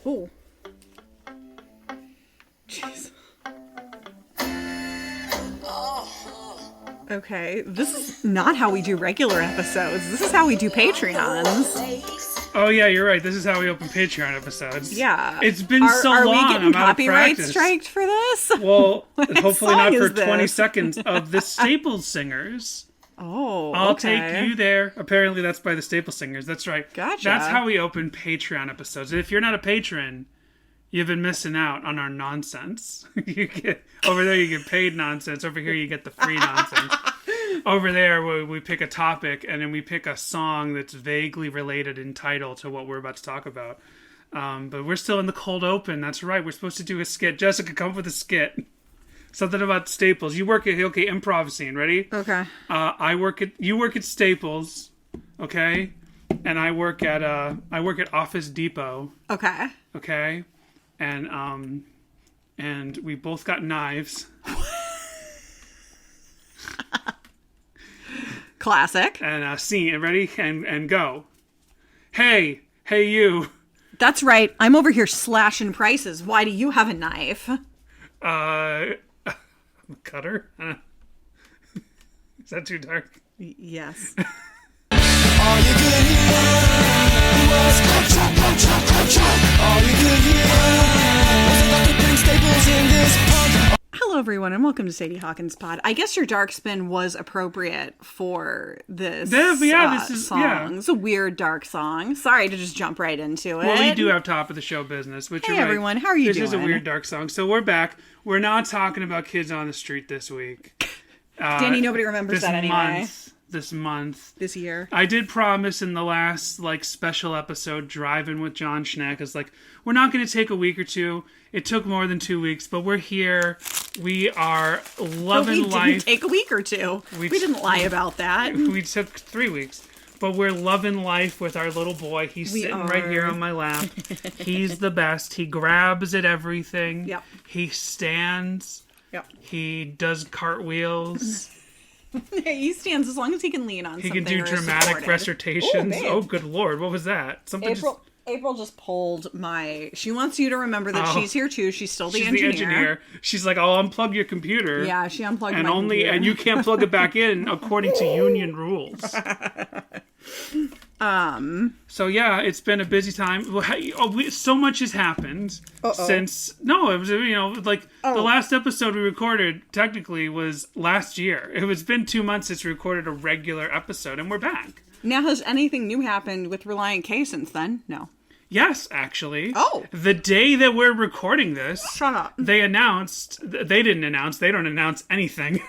Oh. Jeez. Okay, this is not how we do regular episodes. This is how we do Patreons. Oh yeah, you're right. This is how we open Patreon episodes. Yeah. It's been so long. Are we getting I'm copyright striked for this? Well, hopefully not for 20 this? seconds of the Staples Singers. Oh, I'll okay. take you there. Apparently that's by the Staples Singers. That's right. Gotcha. That's how we open Patreon episodes. If you're not a patron, you've been missing out on our nonsense. You get over there, you get paid nonsense. Over here, you get the free nonsense. Over there, we pick a topic and then we pick a song that's vaguely related in title to what we're about to talk about. But we're still in the cold open. That's right. We're supposed to do a skit. Jessica, come up with a skit. Something about Staples. You work at improv scene. Ready? Okay. You work at Staples, okay? And I work at Office Depot. Okay. Okay. And we both got knives. Classic. And scene, ready? And go. Hey you. That's right. I'm over here slashing prices. Why do you have a knife? Cutter? Is that too dark? Yes. All you could hear was all you could hear was Dr. Prince Staples in this punk. Hello, everyone, and welcome to Sadie Hawkins Pod. I guess your dark spin was appropriate for this song. Yeah. It's a weird, dark song. Sorry to just jump right into it. Well, we do have top of the show business, which Hey, you're right. everyone, how are you doing? This is a weird, dark song. So we're back. We're not talking about kids on the street this week. Danny, nobody remembers that anyway. This month. This year. I did promise in the last special episode, Driving with John Schneck, is we're not going to take a week or two. It took more than 2 weeks, but we're here. We are loving life. We didn't take a week or two. We didn't lie about that. We took 3 weeks. But we're loving life with our little boy. He's sitting right here on my lap. He's the best. He grabs at everything. Yep. He stands. Yep. He does cartwheels. He stands as long as he can lean on He something. can do dramatic recitations. Ooh, oh, good Lord. What was that? April just pulled my... She wants you to remember that she's here too. She's still the engineer. She's like, I'll unplug your computer. Yeah, she unplugged my computer. And you can't plug it back in according to union rules. So yeah, it's been a busy time. So much has happened since. No, it was the last episode we recorded technically was last year. It's been 2 months since we recorded a regular episode, and we're back. Now, has anything new happened with Relient K since then? No. Yes, actually. Oh. The day that we're recording this. Shut up. They announced. They didn't announce. They don't announce anything.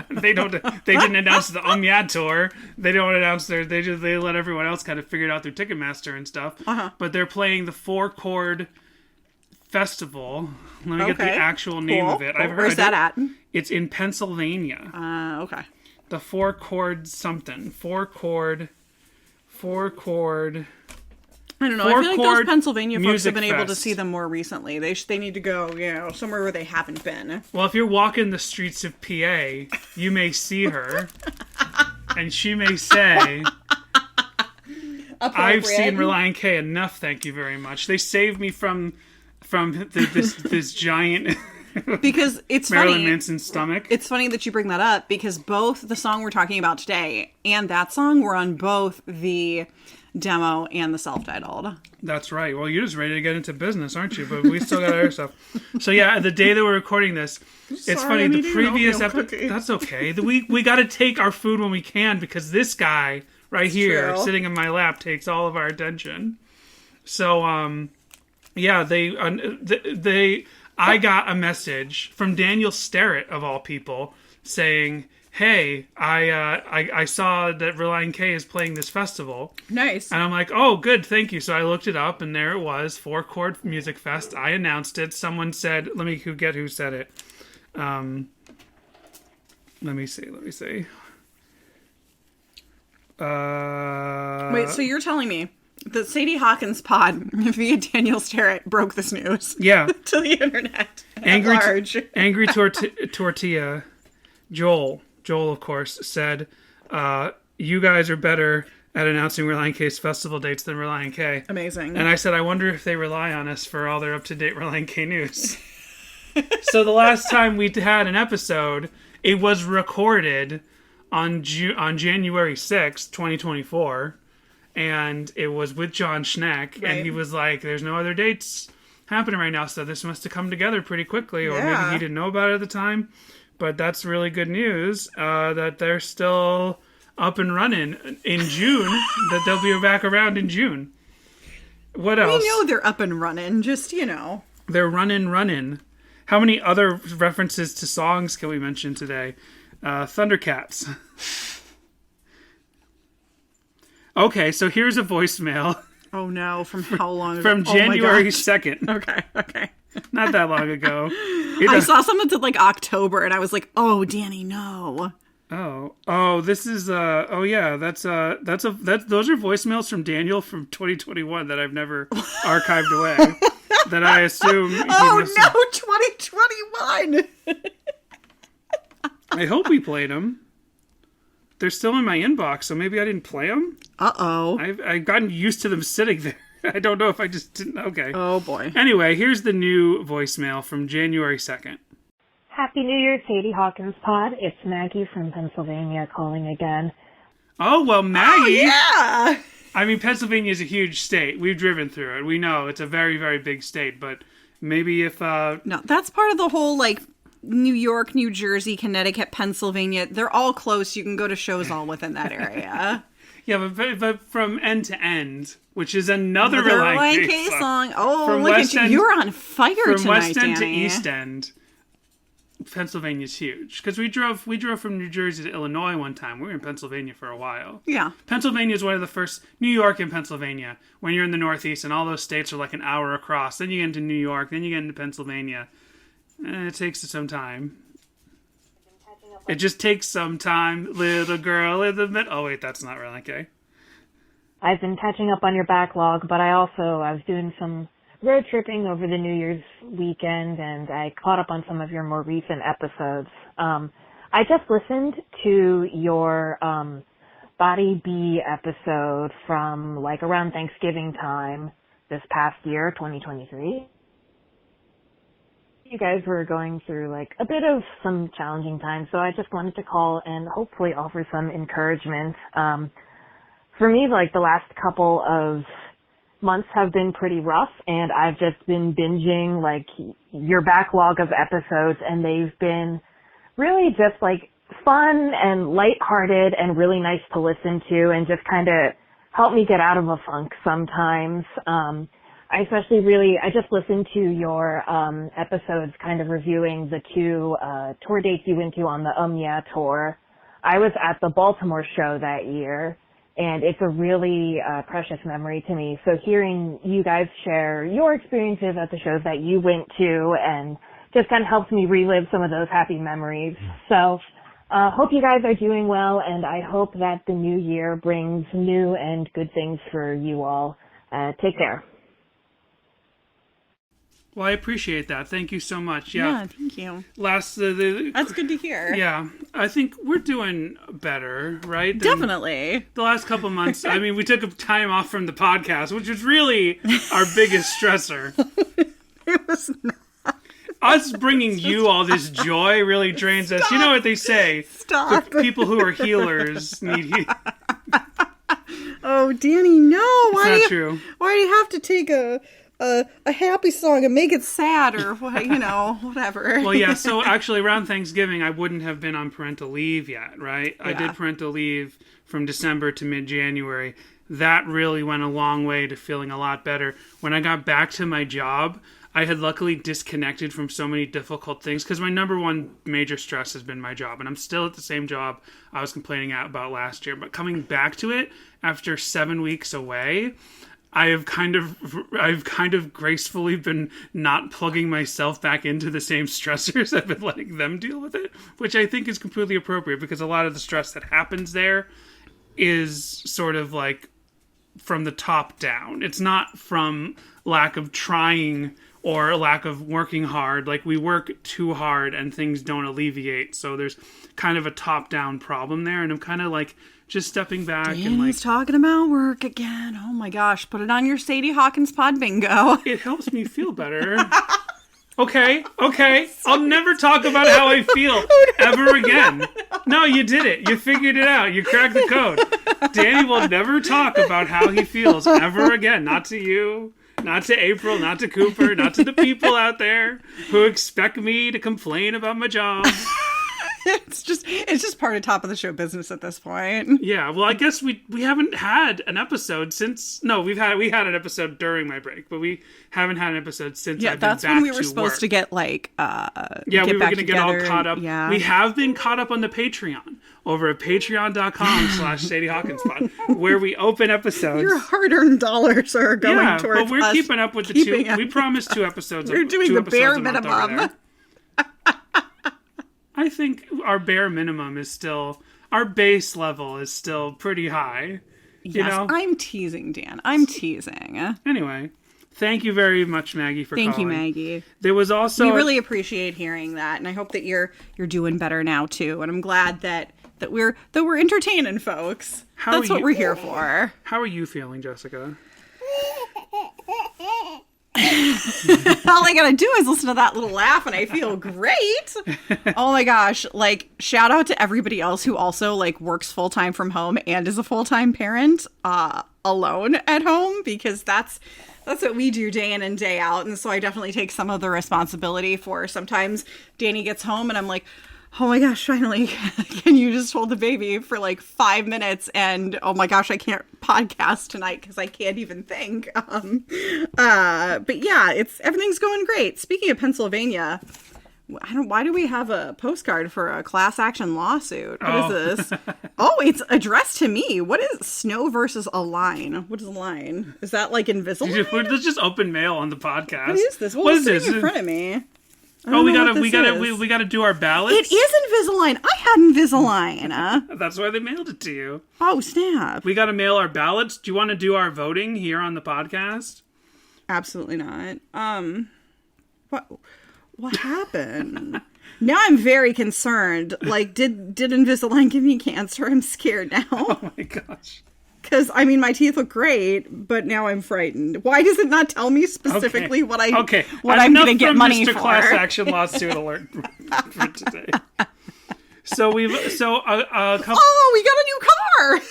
They didn't announce the Yeah tour. They don't announce they let everyone else kind of figure it out through Ticketmaster and stuff. Uh-huh. But they're playing the 4-Chord Festival. Let me get the actual name of it. I've heard. Where's that at? It's in Pennsylvania. Okay. The 4-Chord something. 4-Chord. I don't know. I feel like those Pennsylvania folks have been able to Fest. see them more recently. They need to go, somewhere where they haven't been. Well, if you're walking the streets of PA, you may see her, and she may say, "I've seen Relient K enough. Thank you very much. They saved me from this giant." Because it's Marilyn funny. Manson's stomach. It's funny that you bring that up because both the song we're talking about today and that song were on both the demo and the self-titled. That's right. Well, you're just ready to get into business, aren't you? But we still got our stuff. So yeah, the day that we're recording this, it's funny. The previous episode. That's okay. We got to take our food when we can because this guy right here sitting in my lap takes all of our attention. So yeah, I got a message from Daniel Starrett, of all people, saying, "Hey, I saw that Relient K is playing this festival." Nice. And I'm like, "Oh, good, thank you." So I looked it up, and there it was, 4-Chord Music Fest. I announced it. Someone said, "Let me get who said it." Let me see. Wait, so you're telling me that Sadie Hawkins Pod via Daniel Starrett broke this news? Yeah. To the internet. Angry Tortilla, Joel, of course, said, "You guys are better at announcing Relient K's festival dates than Relient K. Amazing. And I said, I wonder if they rely on us for all their up-to-date Relient K news. So the last time we had an episode, it was recorded on January 6th, 2024. And it was with John Schneck. Right. And he was like, there's no other dates happening right now, so this must have come together pretty quickly. Or maybe he didn't know about it at the time. But that's really good news that they're still up and running in June, that they'll be back around in June. What else? We know they're up and running, just, They're running. How many other references to songs can we mention today? Thundercats. Okay, so here's a voicemail. Oh no, from how long ago? From January 2nd. Okay. Not that long ago. I saw something to like October and I was like, oh, Danny, no. This is those are voicemails from Daniel from 2021 that I've never archived away. That I assume. Oh no, 2021. I hope we played them. They're still in my inbox, so maybe I didn't play them. Uh-oh. I've gotten used to them sitting there. I don't know if I just didn't. Okay. Oh boy. Anyway, here's the new voicemail from January 2nd. Happy New Year, Sadie Hawkins Pod. It's Maggie from Pennsylvania calling again. Oh, well, Maggie. Oh, yeah. I mean, Pennsylvania is a huge state. We've driven through it. We know it's a very, very big state. But maybe if... No, that's part of the whole, like, New York, New Jersey, Connecticut, Pennsylvania. They're all close. You can go to shows all within that area. Yeah, but from end to end, which is another Relient K song. Oh, look at you. You're on fire tonight, From West End to Danny. East End, Pennsylvania's huge. Because we drove from New Jersey to Illinois one time. We were in Pennsylvania for a while. Yeah. Pennsylvania is one of the first... New York and Pennsylvania, when you're in the Northeast, and all those states are like an hour across. Then you get into New York, then you get into Pennsylvania. And it takes some time. It just takes some time, little girl in the middle. Oh, wait, that's not Relient K. I've been catching up on your backlog, but I was doing some road tripping over the New Year's weekend, and I caught up on some of your more recent episodes. I just listened to your Body B episode from like around Thanksgiving time this past year, 2023. You guys were going through like a bit of some challenging times, so I just wanted to call and hopefully offer some encouragement. For me, like the last couple of months have been pretty rough, and I've just been binging like your backlog of episodes, and they've been really just like fun and lighthearted and really nice to listen to, and just kind of help me get out of a funk sometimes. I just listened to your episodes kind of reviewing the two tour dates you went to on the Yeah tour. I was at the Baltimore show that year, and it's a really precious memory to me. So hearing you guys share your experiences at the shows that you went to and just kind of helps me relive some of those happy memories. So hope you guys are doing well, and I hope that the new year brings new and good things for you all. Take care. Well, I appreciate that. Thank you so much. Yeah, thank you. That's good to hear. Yeah, I think we're doing better, right? Definitely. The last couple months, I mean, we took a time off from the podcast, which was really our biggest stressor. It was not. Us bringing you all this joy really drains us. You know what they say? Stop. The people who are healers need healing. Oh, Danny, no. It's not true. Why do you have to take a happy song and make it sad or whatever? Well, yeah, so actually around Thanksgiving, I wouldn't have been on parental leave yet, right? Yeah. I did parental leave from December to mid-January. That really went a long way to feeling a lot better. When I got back to my job, I had luckily disconnected from so many difficult things because my number one major stress has been my job, and I'm still at the same job I was complaining about last year. But coming back to it after 7 weeks away, I've kind of gracefully been not plugging myself back into the same stressors. I've been letting them deal with it, which I think is completely appropriate because a lot of the stress that happens there is sort of like from the top down. It's not from lack of trying or a lack of working hard. Like, we work too hard and things don't alleviate. So there's kind of a top-down problem there. And I'm kind of like just stepping back and like Danny's talking about work again. Oh my gosh, put it on your Sadie Hawkins pod bingo. it helps me feel better. Okay. I'll never talk about how I feel ever again. No, you did it. You figured it out. You cracked the code. Danny will never talk about how he feels ever again. Not to you, not to April, not to Cooper, not to the people out there who expect me to complain about my job. It's just part of top of the show business at this point. Yeah, well, I guess we haven't had an episode since. No, we had an episode during my break, but we haven't had an episode since. Yeah, I've been that's back when we were to supposed work. to get like Yeah, get we were back going to get all together. caught up. Yeah. We have been caught up on the Patreon over at patreon.com/Sadie Hawkins Pod, where we open episodes. Your hard-earned dollars are going towards but we're us keeping up with the keeping two. up. We promised 2 episodes. We're doing two the episodes bare a month over minimum. there. I think our bare minimum is still, our base level is still pretty high. Yes, You know? I'm teasing, Dan. I'm teasing. Anyway, thank you very much, Maggie, for Thank you, calling. Maggie. There was also We really appreciate hearing that, and I hope that you're doing better now too. And I'm glad that we're entertaining folks. That's are what you- we're here for. How are you feeling, Jessica? All I gotta do is listen to that little laugh, and I feel great. Oh my gosh! Like, shout out to everybody else who also like works full time from home and is a full time parent, alone at home, because that's what we do day in and day out. And so I definitely take some of the responsibility for. Sometimes Danny gets home, and I'm like, oh my gosh, finally, can you just hold the baby for like 5 minutes? And oh my gosh, I can't podcast tonight because I can't even think. But yeah, everything's going great. Speaking of Pennsylvania, why do we have a postcard for a class action lawsuit? What is this? Oh, it's addressed to me. What is Snow versus a line? What is a line? Is that like Invisalign? Let's just open mail on the podcast. What is this? Well, What it's is sitting this? in front of me. Oh, we gotta gotta do our ballots. It is Invisalign. I had Invisalign. That's why they mailed it to you. Oh, snap. We gotta mail our ballots. Do you want to do our voting here on the podcast? Absolutely not. What happened? Now I'm very concerned. Like, did Invisalign give me cancer? I'm scared now. Oh my gosh. Because, I mean, my teeth look great, but now I'm frightened. Why does it not tell me specifically what I'm going to get money Mr. for? Class Action Lawsuit Alert for today. So a couple. Oh, we got a new car.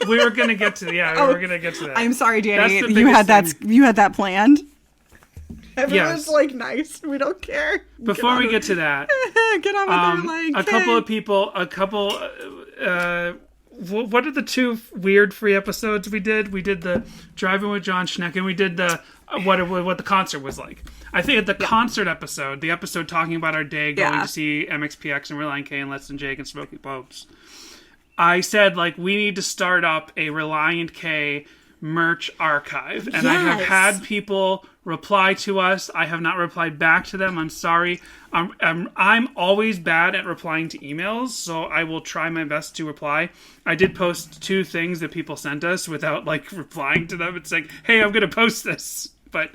We were gonna get to we're gonna get to that. I'm sorry, Danny. That's the You had biggest that. You had that planned. Yes. Everyone's like, nice. We don't care. Before we get to that, get on with your life. couple of people, what are the 2 weird free episodes we did? We did the Driving with John Schneck, and we did the what the concert was like. I think at the concert episode, the episode talking about our day going to see MXPX and Relient K and Less Than Jake and Smokey Popes, I said, like, we need to start up a Relient K merch archive. And I have had people reply to us. I have not replied back to them. I'm sorry. I'm always bad at replying to emails, so I will try my best to reply. I did post 2 things that people sent us without, like, replying to them. It's like, hey, I'm going to post this. But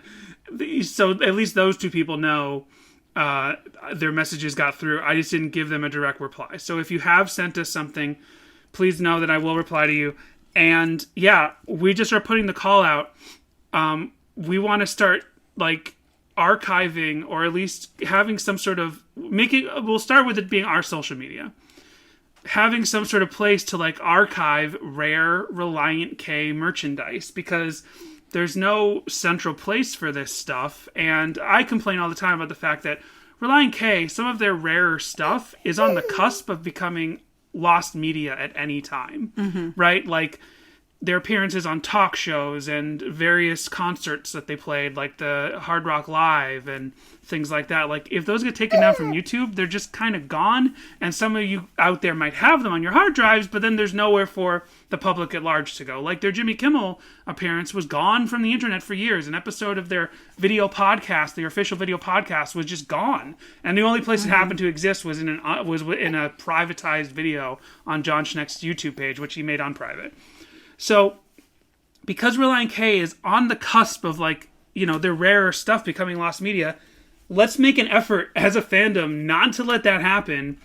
so at least those 2 people know their messages got through. I just didn't give them a direct reply. So if you have sent us something, please know that I will reply to you. And yeah, we just are putting the call out. We want to start like archiving, or at least having some sort of we'll start with it being our social media. Having some sort of place to like archive rare Relient K merchandise, because there's no central place for this stuff. And I complain all the time about the fact that Relient K, some of their rarer stuff is on the cusp of becoming lost media at any time, right? Like their appearances on talk shows and various concerts that they played, like the Hard Rock Live and things like that. Like if those get taken down from YouTube, they're just kind of gone. And some of you out there might have them on your hard drives, but then there's nowhere for the public at large to go. Like their Jimmy Kimmel appearance was gone from the internet for years. An episode of their video podcast, their official video podcast, was just gone. And the only place it happened to exist was in a privatized video on John Schneck's YouTube page, which he made on private. So, because Relient K is on the cusp of, like, you know, their rarer stuff becoming lost media, let's make an effort as a fandom not to let that happen.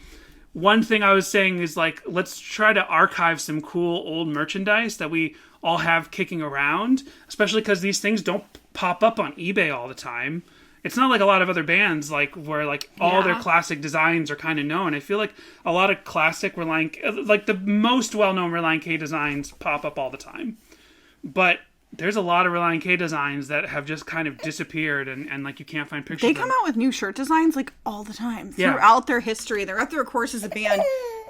one thing I was saying is, like, let's try to archive some cool old merchandise that we all have kicking around, especially because these things don't pop up on eBay all the time. It's not like a lot of other bands, like, where, like, all their classic designs are kind of known. I feel like a lot of classic Relient, like, the most well-known Relient K designs pop up all the time. But there's a lot of Relient K designs that have just kind of disappeared, and like, you can't find pictures They of them. come out with new shirt designs, like, all the time. Yeah. Throughout their history. Throughout their course as a band.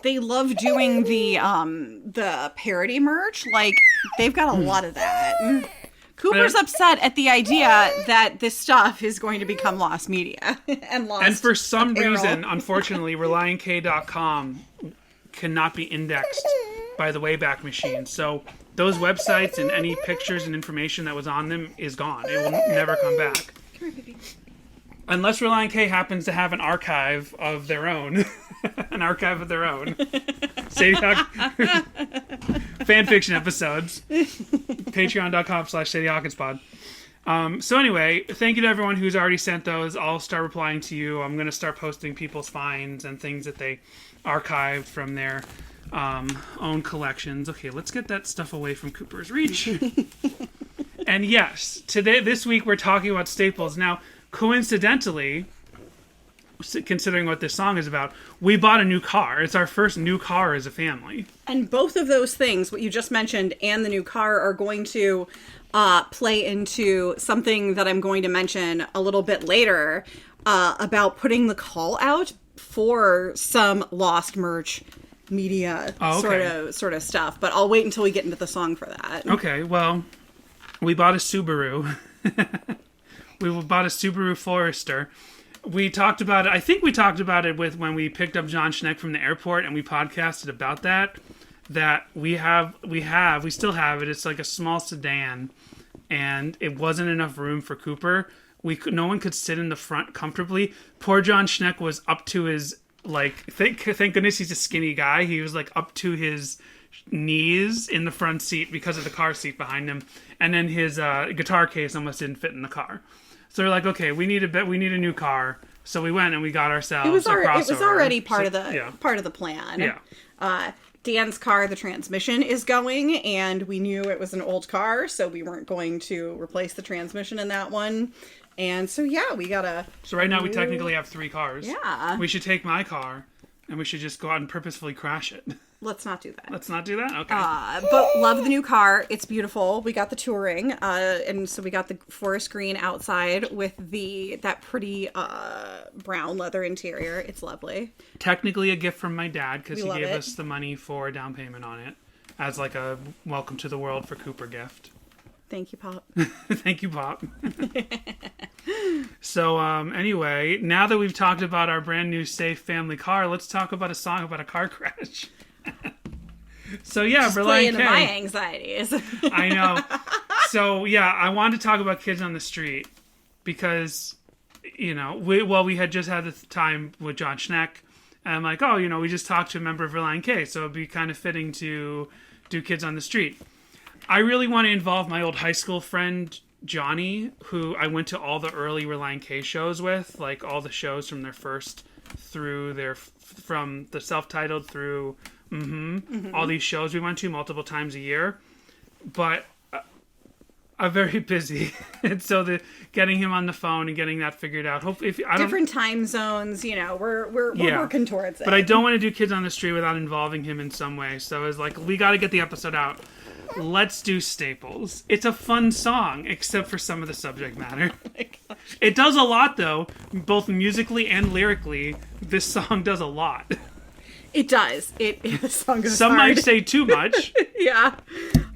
They love doing the parody merch. Like, they've got a lot of that. Cooper's upset at the idea that this stuff is going to become lost media and lost And for some apparel. reason, unfortunately, RelientK.com cannot be indexed by the Wayback Machine. So those websites and any pictures and information that was on them is gone. It will never come back. Come here, baby. Unless Relient K happens to have an archive of their own. An archive of their own. Sadie fan fiction episodes. Patreon.com/Sadie Hawkinspod. So anyway, thank you to everyone who's already sent those. I'll start replying to you. I'm going to start posting people's finds and things that they archived from their own collections. Okay, let's get that stuff away from Cooper's reach. And yes, this week we're talking about staples. Now, coincidentally, considering what this song is about, we bought a new car. It's our first new car as a family. And both of those things, what you just mentioned and the new car, are going to play into something that I'm going to mention a little bit later about putting the call out for some lost merch media sort of stuff. But I'll wait until we get into the song for that. Okay, well, we bought a Subaru. We bought a Subaru Forester. We talked about it. I think we talked about it when we picked up John Schneck from the airport, and we podcasted about that. That we still have it. It's like a small sedan, and it wasn't enough room for Cooper. No one could sit in the front comfortably. Poor John Schneck was up to his, like, thank goodness he's a skinny guy. He was like up to his knees in the front seat because of the car seat behind him, and then his guitar case almost didn't fit in the car. So we're like, okay, we need a new car. So we went and we got ourselves a crossover. It was already part of the plan. Yeah. Dan's car, the transmission is going, and we knew it was an old car, so we weren't going to replace the transmission in that one. And so we got So right now we technically have 3 cars. Yeah. We should take my car and we should just go out and purposefully crash it. Let's not do that. Let's not do that? Okay. But love the new car. It's beautiful. We got the Touring, and so we got the forest green outside with that pretty brown leather interior. It's lovely. Technically a gift from my dad because he love gave it. us the money for down payment on it as like a welcome to the world for Cooper gift. Thank you, Pop. Thank you, Pop. So anyway, now that we've talked about our brand new safe family car, let's talk about a song about a car crash. So yeah, Play Relient into K. my anxieties. I know. So yeah, I wanted to talk about Kids on the Street because, we had just had the time with John Schneck, and I'm like, we just talked to a member of Relient K, so it'd be kind of fitting to do Kids on the Street. I really want to involve my old high school friend Johnny, who I went to all the early Relient K shows with, like all the shows from their first through from the self-titled through all these shows we went to multiple times a year. But I'm very busy, and so getting him on the phone and getting that figured out. Different time zones, we're working towards it. But I don't want to do Kids on the Street without involving him in some way. So it's like, we got to get the episode out. Let's do Staples. It's a fun song, except for some of the subject matter. Oh my gosh. It does a lot, though, both musically and lyrically. This song does a lot. It does. The song goes Some hard. might say too much. Yeah.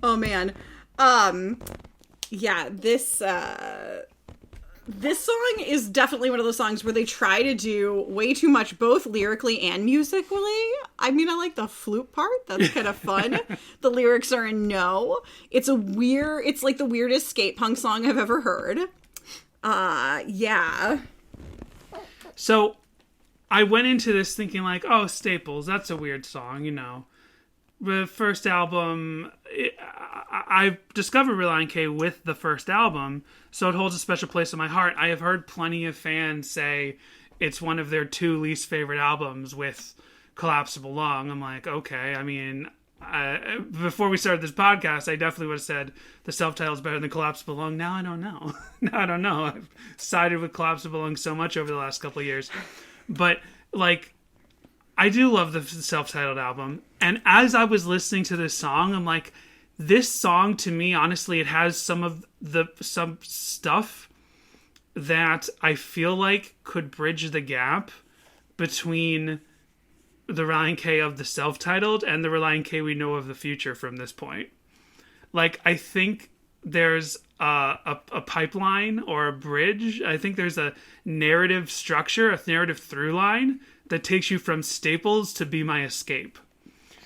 Oh man. Yeah. This song is definitely one of those songs where they try to do way too much, both lyrically and musically. I mean, I like the flute part. That's kind of fun. The lyrics are in no. It's like the weirdest skate punk song I've ever heard. Yeah. So I went into this thinking like, oh, Staples, that's a weird song, The first album, I discovered Relient K with the first album, so it holds a special place in my heart. I have heard plenty of fans say it's one of their 2 least favorite albums, with Collapsible Lung, I'm like, okay, I mean, before we started this podcast, I definitely would have said the self-titled is better than Collapsible Lung. Now I don't know. Now I don't know. I've sided with Collapsible Lung so much over the last couple of years. But, like, I do love the self-titled album. And as I was listening to this song, I'm like, this song, to me, honestly, it has some stuff that I feel like could bridge the gap between the Relient K of the self-titled and the Relient K we know of the future from this point. Like, I think there's a pipeline or a bridge. I think there's a narrative structure, a narrative through line that takes you from Staples to Be My Escape.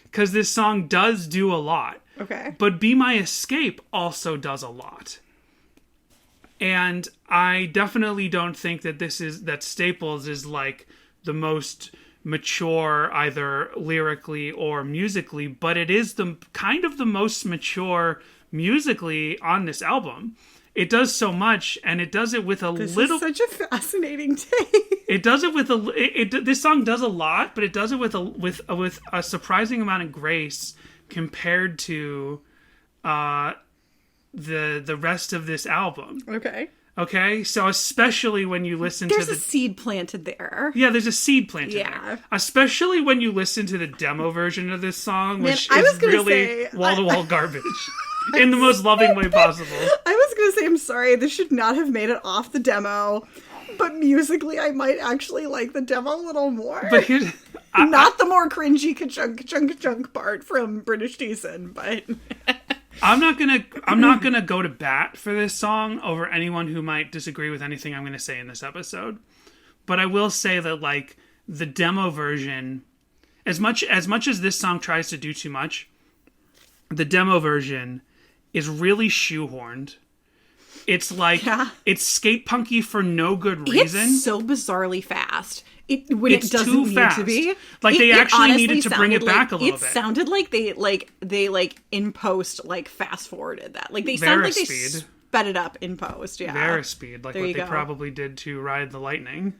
Because this song does do a lot. Okay. But Be My Escape also does a lot. And I definitely don't think that Staples is like the most mature either lyrically or musically, but it is the kind of the most mature musically on this album. It does so much, and it does it with This is such a fascinating take. It does it with this song does a lot, but it does it with a surprising amount of grace compared to the rest of this album. Okay, so especially when you listen There's to a seed planted there. Yeah, there's a seed planted Yeah. there. Especially when you listen to the demo version of this song, which I was is gonna really say, wall-to-wall garbage. In the most loving way possible. I was going to say, I'm sorry, this should not have made it off the demo. But musically, I might actually like the demo a little more. But here's... Not the more cringy ka-chunk part from British Decent, but... I'm not gonna go to bat for this song over anyone who might disagree with anything I'm gonna say in this episode. But I will say that, like, the demo version, as much as this song tries to do too much, the demo version is really shoehorned. It's like it's skate punky for no good reason. It's so bizarrely fast. When it's it doesn't too need fast. to be. Like, they actually honestly needed to bring it back a little It bit. sounded like they in post fast forwarded that. Like, they sound like they Verispeed. sped it up in post. Yeah, Verispeed, like There what you they go. probably did to Ride the Lightning.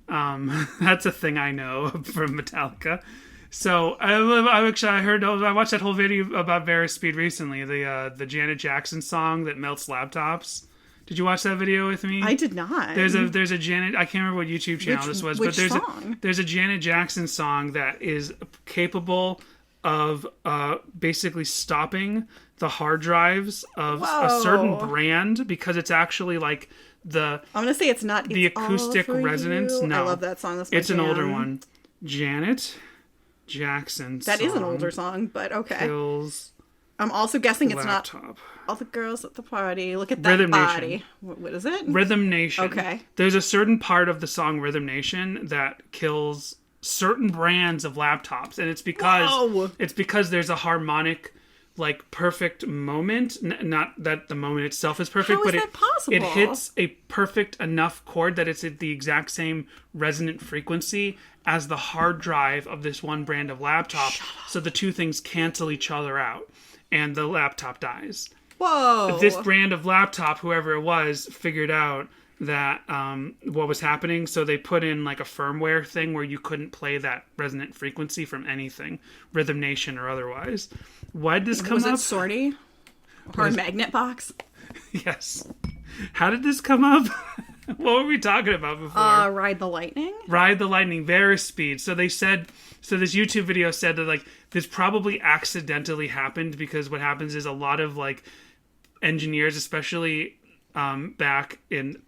That's a thing I know from Metallica. So I watched that whole video about Verispeed recently, the Janet Jackson song that melts laptops. Did you watch that video with me? I did not. There's a Janet, I can't remember what YouTube channel this was, but there's a Janet Jackson song that is capable of basically stopping the hard drives of a certain brand, because it's actually like I'm gonna say it's not the It's All acoustic For resonance. You. No, I love that song. That's my it's an jam. older one. Janet Jackson. That is an older song, but okay. Kills I'm also guessing it's laptop. not all the girls at the party. Look at that Rhythm body. Nation. What is it? Rhythm Nation. Okay. There's a certain part of the song Rhythm Nation that kills certain brands of laptops, and it's because there's a harmonic, like, perfect moment. Not that the moment itself is perfect, How is but that possible? it hits a perfect enough chord that it's at the exact same resonant frequency as the hard drive of this one brand of laptop. So the two things cancel each other out, and the laptop dies. Whoa. This brand of laptop, whoever it was, figured out that what was happening, so they put in like a firmware thing where you couldn't play that resonant frequency from anything, Rhythm Nation or otherwise. Why did this come was up? it Sortie? Or Magnet Box? Yes. How did this come up? What were we talking about before? Ride the Lightning? Ride the Lightning, Verispeed. So they said, so this YouTube video said that, like, this probably accidentally happened, because what happens is a lot of, like, engineers, especially back in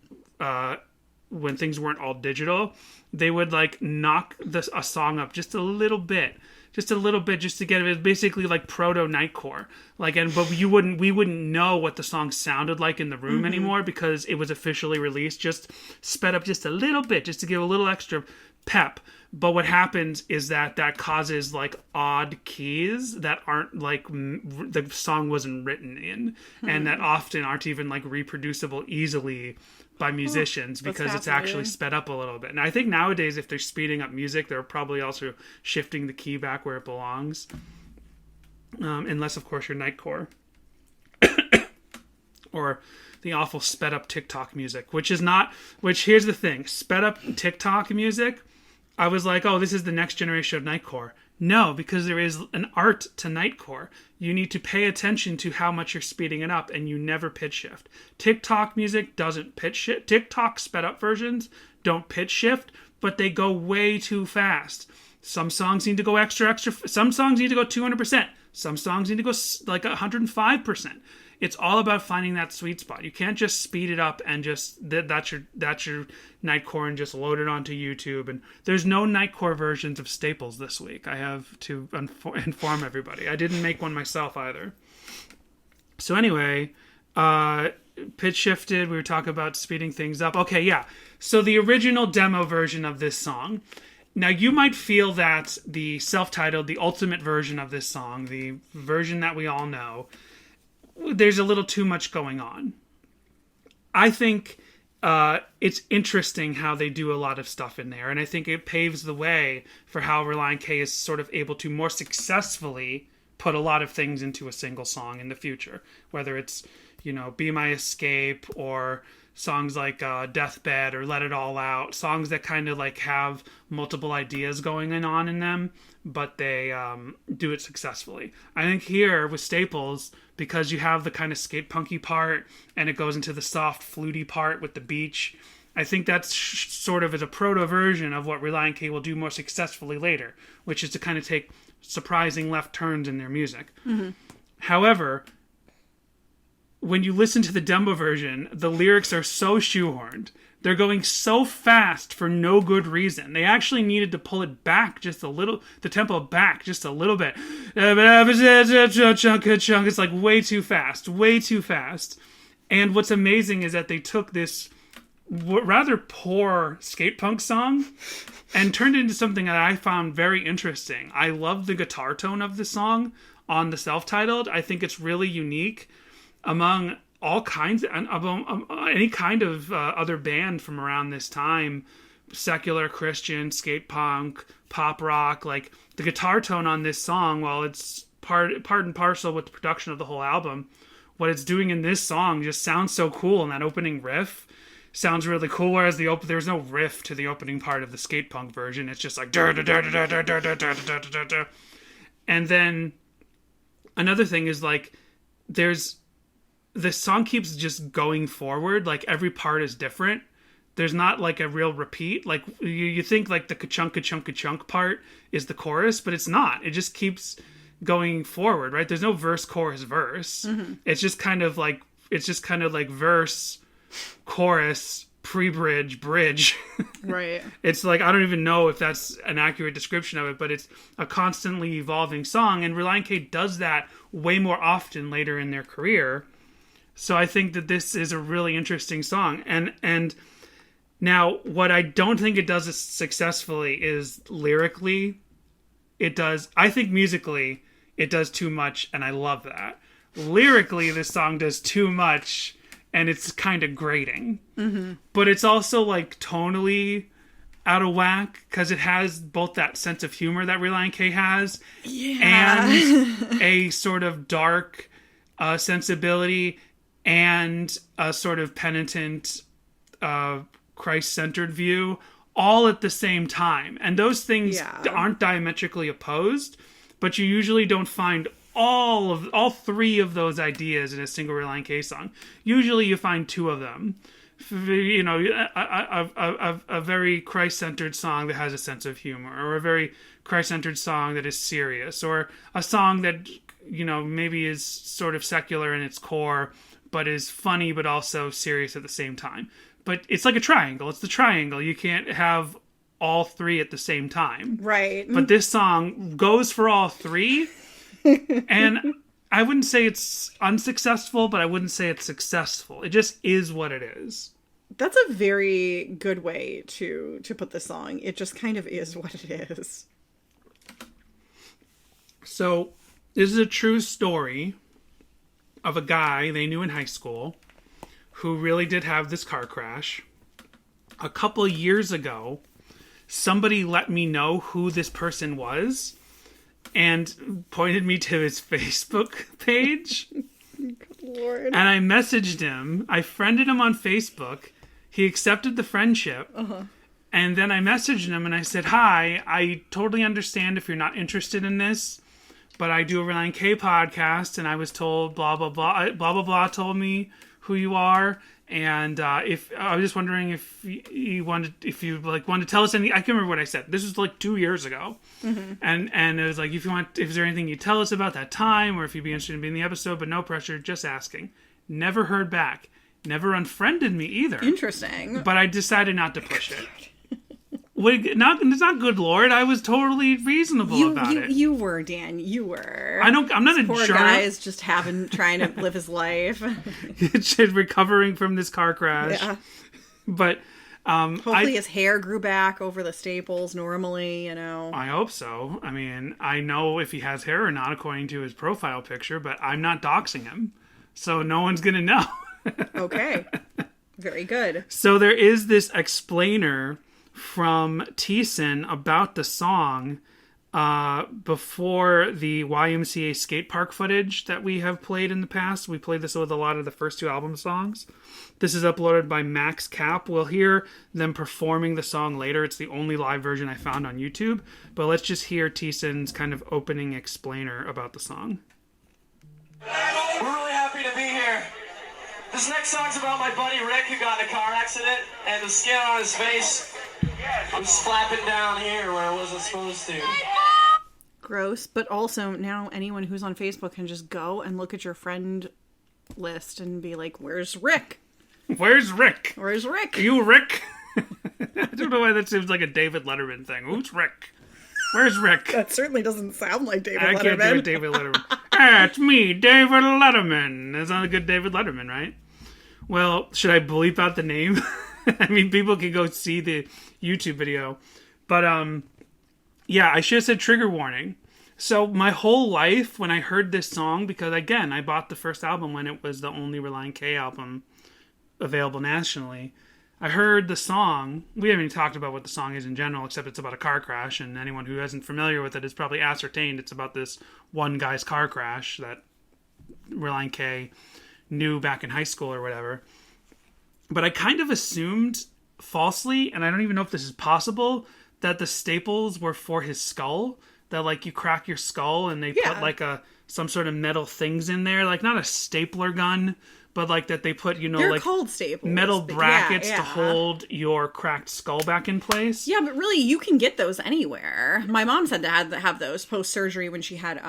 when things weren't all digital, they would, like, knock a song up just a little bit, just to get it. Basically like proto Nightcore, like, but we wouldn't know what the song sounded like in the room anymore, because it was officially released, just sped up just a little bit, just to give a little extra pep. But what happens is that causes, like, odd keys that aren't, like, the song wasn't written in, and that often aren't even, like, reproducible easily by musicians, because it's actually sped up a little bit. And I think nowadays, if they're speeding up music, they're probably also shifting the key back where it belongs. Unless, of course, you're Nightcore. Or the awful sped up TikTok music, which here's the thing, sped up TikTok music I was like, oh, this is the next generation of Nightcore. No, because there is an art to Nightcore. You need to pay attention to how much you're speeding it up, and you never pitch shift. TikTok music doesn't pitch shift. TikTok sped up versions don't pitch shift, but they go way too fast. Some songs need to go extra. Some songs need to go 200%. Some songs need to go like 105%. It's all about finding that sweet spot. You can't just speed it up and just that's your Nightcore and just load it onto YouTube. And there's no Nightcore versions of Staples this week. I have to inform everybody. I didn't make one myself either. So anyway, pitch shifted. We were talking about speeding things up. Okay, yeah. So the original demo version of this song. Now you might feel that the self-titled, the ultimate version of this song, the version that we all know, there's a little too much going on. I think it's interesting how they do a lot of stuff in there, and I think it paves the way for how Relient K is sort of able to more successfully put a lot of things into a single song in the future, whether it's, Be My Escape or songs like Deathbed or Let It All Out, songs that kind of like have multiple ideas going on in them, but they do it successfully. I think here with Staples, because you have the kind of skate punky part and it goes into the soft fluty part with the beach, I think that's sort of as a proto version of what Relient K will do more successfully later, which is to kind of take surprising left turns in their music. Mm-hmm. However, when you listen to the demo version, the lyrics are so shoehorned. They're going so fast for no good reason. They actually needed to pull it back just a little, the tempo back just a little bit. It's like way too fast. And what's amazing is that they took this rather poor skate punk song and turned it into something that I found very interesting. I love the guitar tone of the song on the self-titled. I think it's really unique among all kinds of any kind of other band from around this time, secular, Christian, skate punk, pop rock. Like the guitar tone on this song, while it's part and parcel with the production of the whole album, what it's doing in this song just sounds so cool. And that opening riff sounds really cool. Whereas there's no riff to the opening part of the skate punk version. It's just like and then another thing is like the song keeps just going forward. Like every part is different. There's not like a real repeat. Like you think like the ka-chunk, ka-chunk, ka-chunk part is the chorus, but it's not. It just keeps going forward, right? There's no verse, chorus, verse. Mm-hmm. It's just kind of like verse, chorus, pre-bridge, bridge. Right. It's like, I don't even know if that's an accurate description of it, but it's a constantly evolving song. And Relient K does that way more often later in their career. So I think that this is a really interesting song. And now what I don't think it does successfully is lyrically. It does, I think musically, it does too much, and I love that. Lyrically, this song does too much, and it's kind of grating. Mm-hmm. But it's also like tonally out of whack, because it has both that sense of humor that Relient K has, and a sort of dark sensibility, and a sort of penitent, Christ-centered view, all at the same time. And those things aren't diametrically opposed, but you usually don't find all three of those ideas in a single Relient K song. Usually you find two of them. You know, a very Christ-centered song that has a sense of humor, or a very Christ-centered song that is serious, or a song that, you know, maybe is sort of secular in its core, but is funny but also serious at the same time. But it's like a triangle. It's the triangle. You can't have all three at the same time. Right. But this song goes for all three. And I wouldn't say it's unsuccessful, but I wouldn't say it's successful. It just is what it is. That's a very good way to put the song. It just kind of is what it is. So this is a true story of a guy they knew in high school who really did have this car crash. A couple years ago, somebody let me know who this person was and pointed me to his Facebook page. Good Lord. And I messaged him. I friended him on Facebook. He accepted the friendship. Uh-huh. And then I messaged him and I said, hi, I totally understand if you're not interested in this, but I do a Relient K podcast, and I was told blah, blah, blah, blah, blah, blah told me who you are. And if I was just wondering if you wanted to tell us anything. I can't remember what I said. This was like 2 years ago. Mm-hmm. And it was like, if is there anything you tell us about that time, or if you'd be interested in being in the episode, but no pressure, just asking. Never heard back. Never unfriended me either. Interesting. But I decided not to push it. It's not good, Lord. I was totally reasonable about it. You were, Dan. You were. I'm not this a poor jerk. guy is just trying to live his life. Recovering from this car crash. Yeah. But hopefully his hair grew back over the staples normally, I hope so. I mean, I know if he has hair or not according to his profile picture, but I'm not doxing him. So no one's going to know. Okay. Very good. So there is this explainer from Thiessen about the song before the YMCA skate park footage that we have played in the past. We played this with a lot of the first two album songs. This is uploaded by Max Cap. We'll hear them performing the song later. It's the only live version I found on YouTube. But let's just hear Thiessen's kind of opening explainer about the song. We're really happy to be here. This next song's about my buddy Rick, who got in a car accident, and the skin on his face was flapping down here where it wasn't supposed to. Gross, but also now anyone who's on Facebook can just go and look at your friend list and be like, where's Rick? Where's Rick? Where's Rick? Are you Rick? I don't know why that seems like a David Letterman thing. Who's Rick? Where's Rick? That certainly doesn't sound like David I Letterman. can't do a David Letterman. It's me, David Letterman. That's not a good David Letterman, right? Well, should I bleep out the name? I mean, people can go see the YouTube video. But, yeah, I should have said trigger warning. So my whole life, when I heard this song, because, again, I bought the first album when it was the only Relient K album available nationally. I heard the song. We haven't even talked about what the song is in general, except it's about a car crash, and anyone who isn't familiar with it has probably ascertained it's about this one guy's car crash that Relient K knew back in high school or whatever. But I kind of assumed falsely, and I don't even know if this is possible, that the staples were for his skull. That, like, you crack your skull and they put, like, some sort of metal things in there. Like, not a stapler gun, but, like, that they put, They're like, called staples, metal brackets to hold your cracked skull back in place. Yeah, but really, you can get those anywhere. My mom's had to have those post-surgery when she had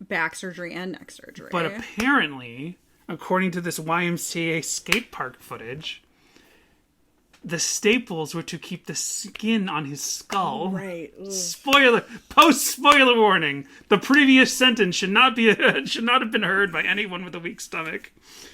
back surgery and neck surgery. But apparently, according to this YMCA skate park footage, the staples were to keep the skin on his skull. Right. Ugh. Post-spoiler warning. The previous sentence should not have been heard by anyone with a weak stomach.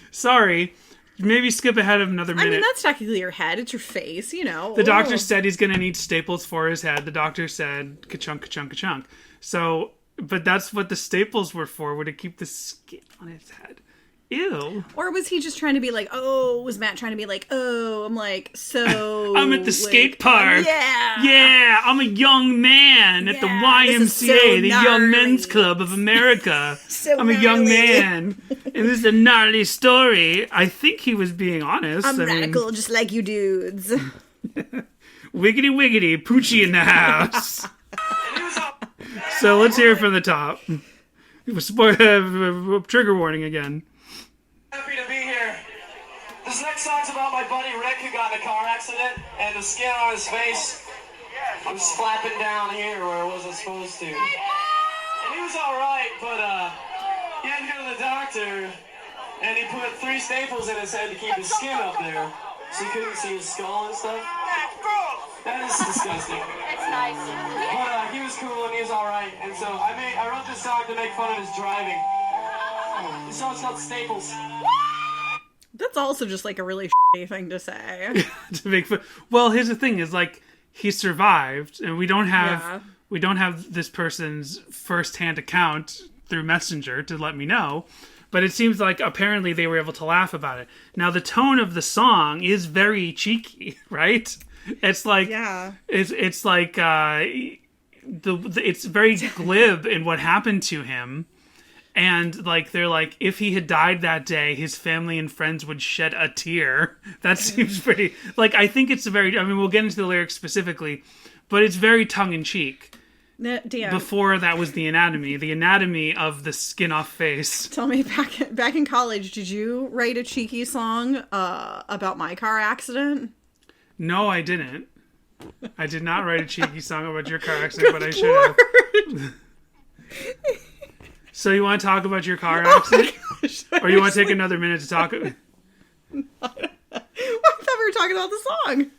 Sorry. Maybe skip ahead of another minute. I mean, that's technically your head. It's your face, The doctor said he's going to need staples for his head. The doctor said, ka-chunk, ka-chunk, ka-chunk. So, but that's what the staples were for, were to keep the skin on his head. Ew. Or was he just trying to be like, was Matt trying to be like, I'm like, so... I'm at the skate park. Yeah. Yeah, I'm a young man at the YMCA, the Young Men's Club of America. I'm a young man. And this is a gnarly story. I think he was being honest. I'm radical, just like you dudes. Wiggity wiggity, Poochie in the house. So let's hear it from the top. Trigger warning again. Happy to be here. This next song's about my buddy Rick, who got in a car accident, and the skin on his face was flapping down here where it wasn't supposed to. And he was alright, but he had to go to the doctor, and he put 3 staples in his head to keep his skin up there, so he couldn't see his skull and stuff. That is disgusting. It's nice. But he was cool and he was alright, and so I wrote this song to make fun of his driving. The song's called Staples. That's also just like a really shitty thing to say. To make fun. Well, here's the thing: is like he survived, and we don't have this person's first-hand account through Messenger to let me know. But it seems like apparently they were able to laugh about it. Now the tone of the song is very cheeky, right? It's like it's like it's very glib in what happened to him. And, like, they're like, if he had died that day, his family and friends would shed a tear. That seems pretty... Like, I think it's a very... I mean, we'll get into the lyrics specifically, but it's very tongue-in-cheek. Damn. Before that was the anatomy of the skin-off face. Tell me, back in college, did you write a cheeky song about my car accident? No, I didn't. I did not write a cheeky song about your car accident, but I should have. So you want to talk about your car accident? Oh my gosh, or you want to take another minute to talk? I thought we were talking about the song.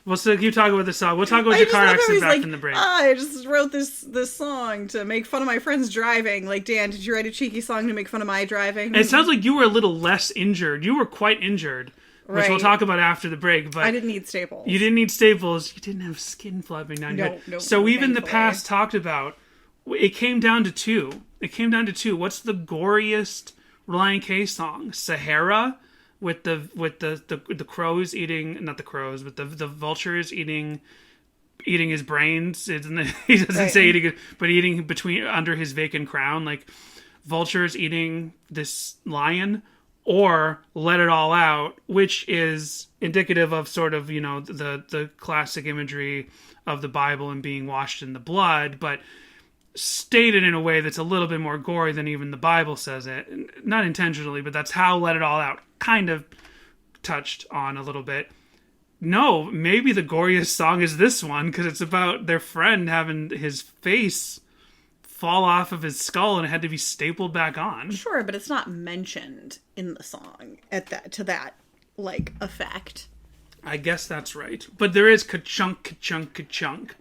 Well, so keep talking about the song. We'll talk about your car accident back in the break. I just wrote this song to make fun of my friends driving. Like, Dan, did you write a cheeky song to make fun of my driving? It sounds like you were a little less injured. You were quite injured, which we'll talk about after the break. But I didn't need staples. You didn't need staples. You didn't have skin flapping down your head. No, so we've in the thankfully. past talked about, it came down to two. What's the goriest Relient K song? Sahara? With the crows eating, not the crows, but the vultures eating his brains. He doesn't say eating it, but eating under his vacant crown, like vultures eating this lion, or Let It All Out, which is indicative of sort of, you know, the classic imagery of the Bible and being washed in the blood, but stated in a way that's a little bit more gory than even the Bible says it. Not intentionally, but that's how Let It All Out kind of touched on a little bit. No, maybe the goriest song is this one, because it's about their friend having his face fall off of his skull and it had to be stapled back on. Sure, but it's not mentioned in the song to that like effect. I guess that's right. But there is ka-chunk, ka-chunk, ka-chunk.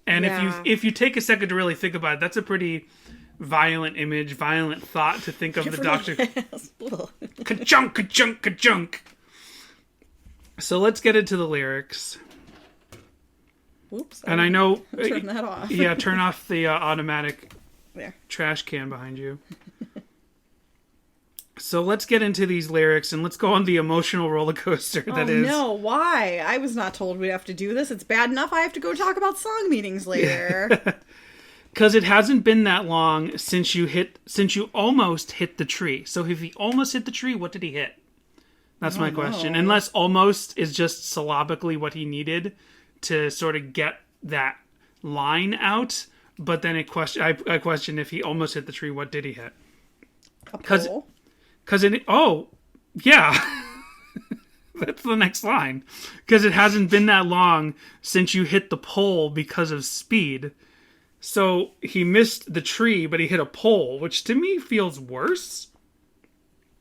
And if you take a second to really think about it, that's a pretty violent image, violent thought to think of the doctor. Ka-chunk, ka-chunk, ka-chunk. So let's get into the lyrics. Oops. And I know... Turn that off. Yeah, turn off the automatic there. Trash can behind you. So let's get into these lyrics and let's go on the emotional roller coaster that is. Oh no, why? I was not told we'd have to do this. It's bad enough I have to go talk about song meetings later. Because it hasn't been that long since you almost hit the tree. So if he almost hit the tree, what did he hit? That's my question. Unless almost is just syllabically what he needed to sort of get that line out. But then I question if he almost hit the tree, what did he hit? A pole? Yeah. That's the next line. Because it hasn't been that long since you hit the pole because of speed. So he missed the tree, but he hit a pole, which to me feels worse.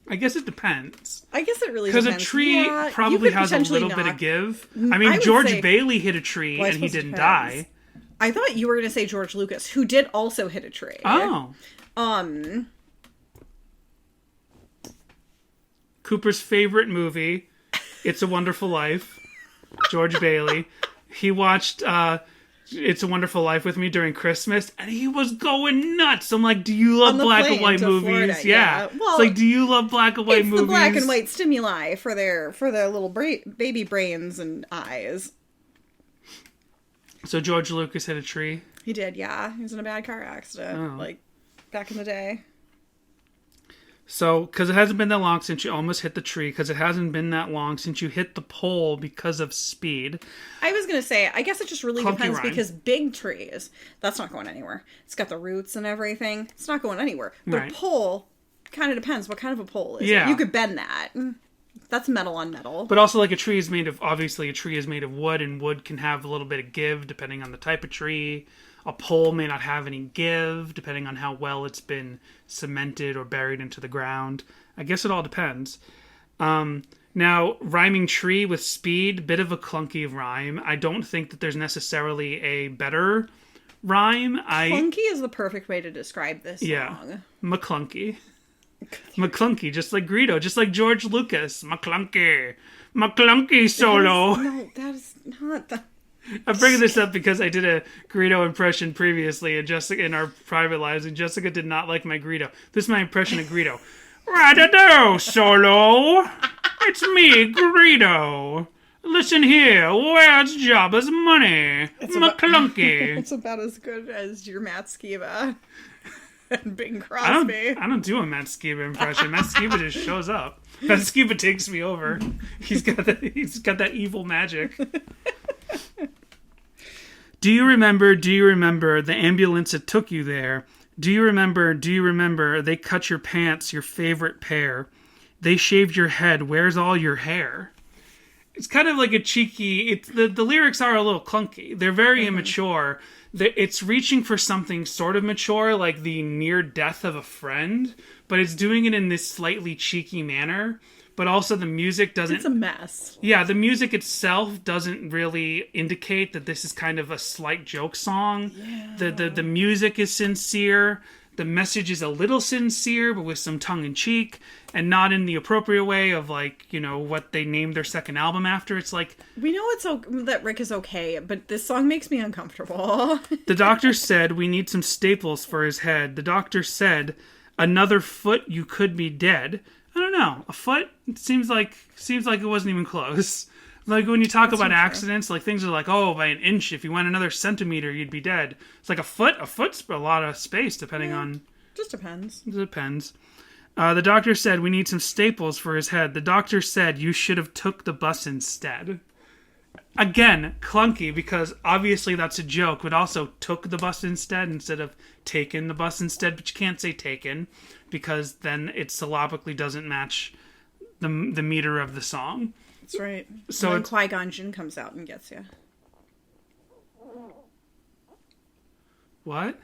I guess it depends. I guess it really depends. Because a tree probably has a little bit of give. I mean, George Bailey hit a tree and he didn't die. I thought you were going to say George Lucas, who did also hit a tree. Oh. Cooper's favorite movie, It's a Wonderful Life. George Bailey. He watched It's a Wonderful Life with me during Christmas, and he was going nuts. I'm like, do you love black and white movies? Florida, yeah. Well, it's like, do you love black and white movies? It's the black and white stimuli for their little baby brains and eyes. So George Lucas hit a tree? He did, yeah. He was in a bad car accident, like, back in the day. So, because it hasn't been that long since you almost hit the tree, because it hasn't been that long since you hit the pole because of speed. I was going to say, I guess it just really depends, rhyme. because big trees, that's not going anywhere. It's got the roots and everything. It's not going anywhere. But a pole, kind of depends what kind of a pole is. Yeah. You could bend that. That's metal on metal. But also, like, a tree is made of wood, and wood can have a little bit of give depending on the type of tree. A pole may not have any give, depending on how well it's been cemented or buried into the ground. I guess it all depends. Now, rhyming tree with speed, bit of a clunky rhyme. I don't think that there's necessarily a better rhyme. Clunky is the perfect way to describe this song. Yeah, McClunky. McClunky, just like Greedo, just like George Lucas. McClunky solo. No, that is not the... I'm bringing this up because I did a Greedo impression previously and Jessica in our private lives, and Jessica did not like my Greedo. This is my impression of Greedo. Ra-da-do, Solo! It's me, Greedo! Listen here, where's Jabba's money? McClunky! It's about as good as your Matt Skiba. Bing Crosby. I don't do a Matt Skiba impression. Matt Skiba just shows up. Matt Skiba takes me over. He's got that evil magic. Do you remember the ambulance that took you there? Do you remember they cut your pants, your favorite pair? They shaved your head, where's all your hair? It's kind of like a cheeky, the lyrics are a little clunky. They're very immature. It's reaching for something sort of mature, like the near death of a friend, but it's doing it in this slightly cheeky manner. But also the music doesn't... It's a mess. Yeah, the music itself doesn't really indicate that this is kind of a slight joke song. Yeah. The music is sincere. The message is a little sincere, but with some tongue-in-cheek, and not in the appropriate way of, like, you know, what they named their second album after. It's like... We know that Rick is okay, but this song makes me uncomfortable. The doctor said we need some staples for his head. The doctor said, another foot, you could be dead. I don't know. A foot? It seems like it wasn't even close. Like when you talk about accidents, like things are like, oh, by an inch, if you went another centimeter, you'd be dead. It's like a foot. A foot's a lot of space, depending on... Just depends. It depends. The doctor said we need some staples for his head. The doctor said you should have took the bus instead. Again, clunky, because obviously that's a joke, but also took the bus instead of taken the bus instead. But you can't say taken, because then it syllabically doesn't match the meter of the song. That's right. So when Qui-Gon Jinn comes out and gets you. What?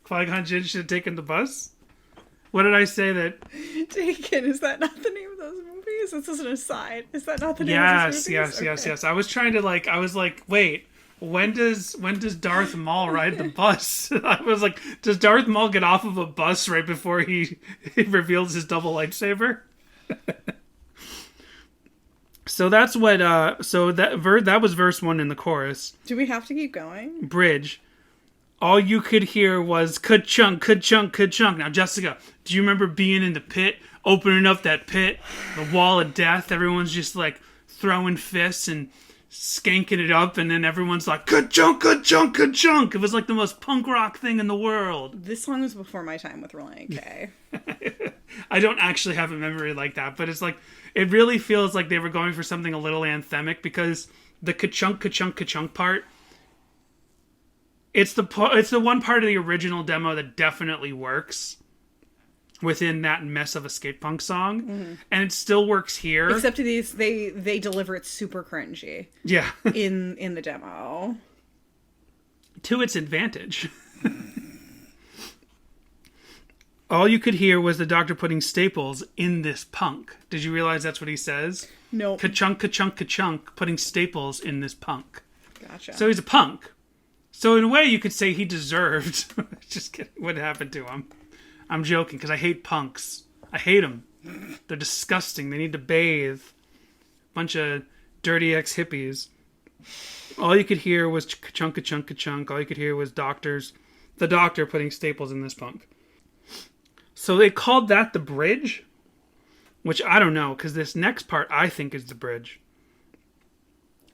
Qui-Gon Jinn should have taken the bus? What did I say that... Taken, is that not the name of those movies? This is an aside. Is that not the name of those movies? Yes. I was trying to wait, when does Darth Maul ride the bus? I was like, does Darth Maul get off of a bus right before he reveals his double lightsaber? So that's what. That was verse 1 in the chorus. Do we have to keep going? Bridge. All you could hear was ka-chunk, ka-chunk, ka-chunk. Now, Jessica, do you remember being in the pit, opening up that pit, the wall of death? Everyone's just like throwing fists and skanking it up, and then everyone's like ka-chunk, ka-chunk, ka-chunk. It was like the most punk rock thing in the world. This song was before my time with Relient K. I don't actually have a memory like that, but it's like, it really feels like they were going for something a little anthemic, because the ka-chunk, ka-chunk, ka-chunk part, it's the one part of the original demo that definitely works within that mess of a skate punk song, and it still works here. Except they deliver it super cringy. Yeah, in the demo, to its advantage. All you could hear was the doctor putting staples in this punk. Did you realize that's what he says? No. Ka-chunk, ka-chunk, ka-chunk, putting staples in this punk. Gotcha. So he's a punk. So in a way, you could say he deserved just kidding, what happened to him. I'm joking, because I hate punks. I hate them. They're disgusting. They need to bathe. Bunch of dirty ex-hippies. All you could hear was ka-chunk, ka-chunk, ka-chunk. All you could hear was the doctor putting staples in this punk. So they called that the bridge, which I don't know, because this next part I think is the bridge.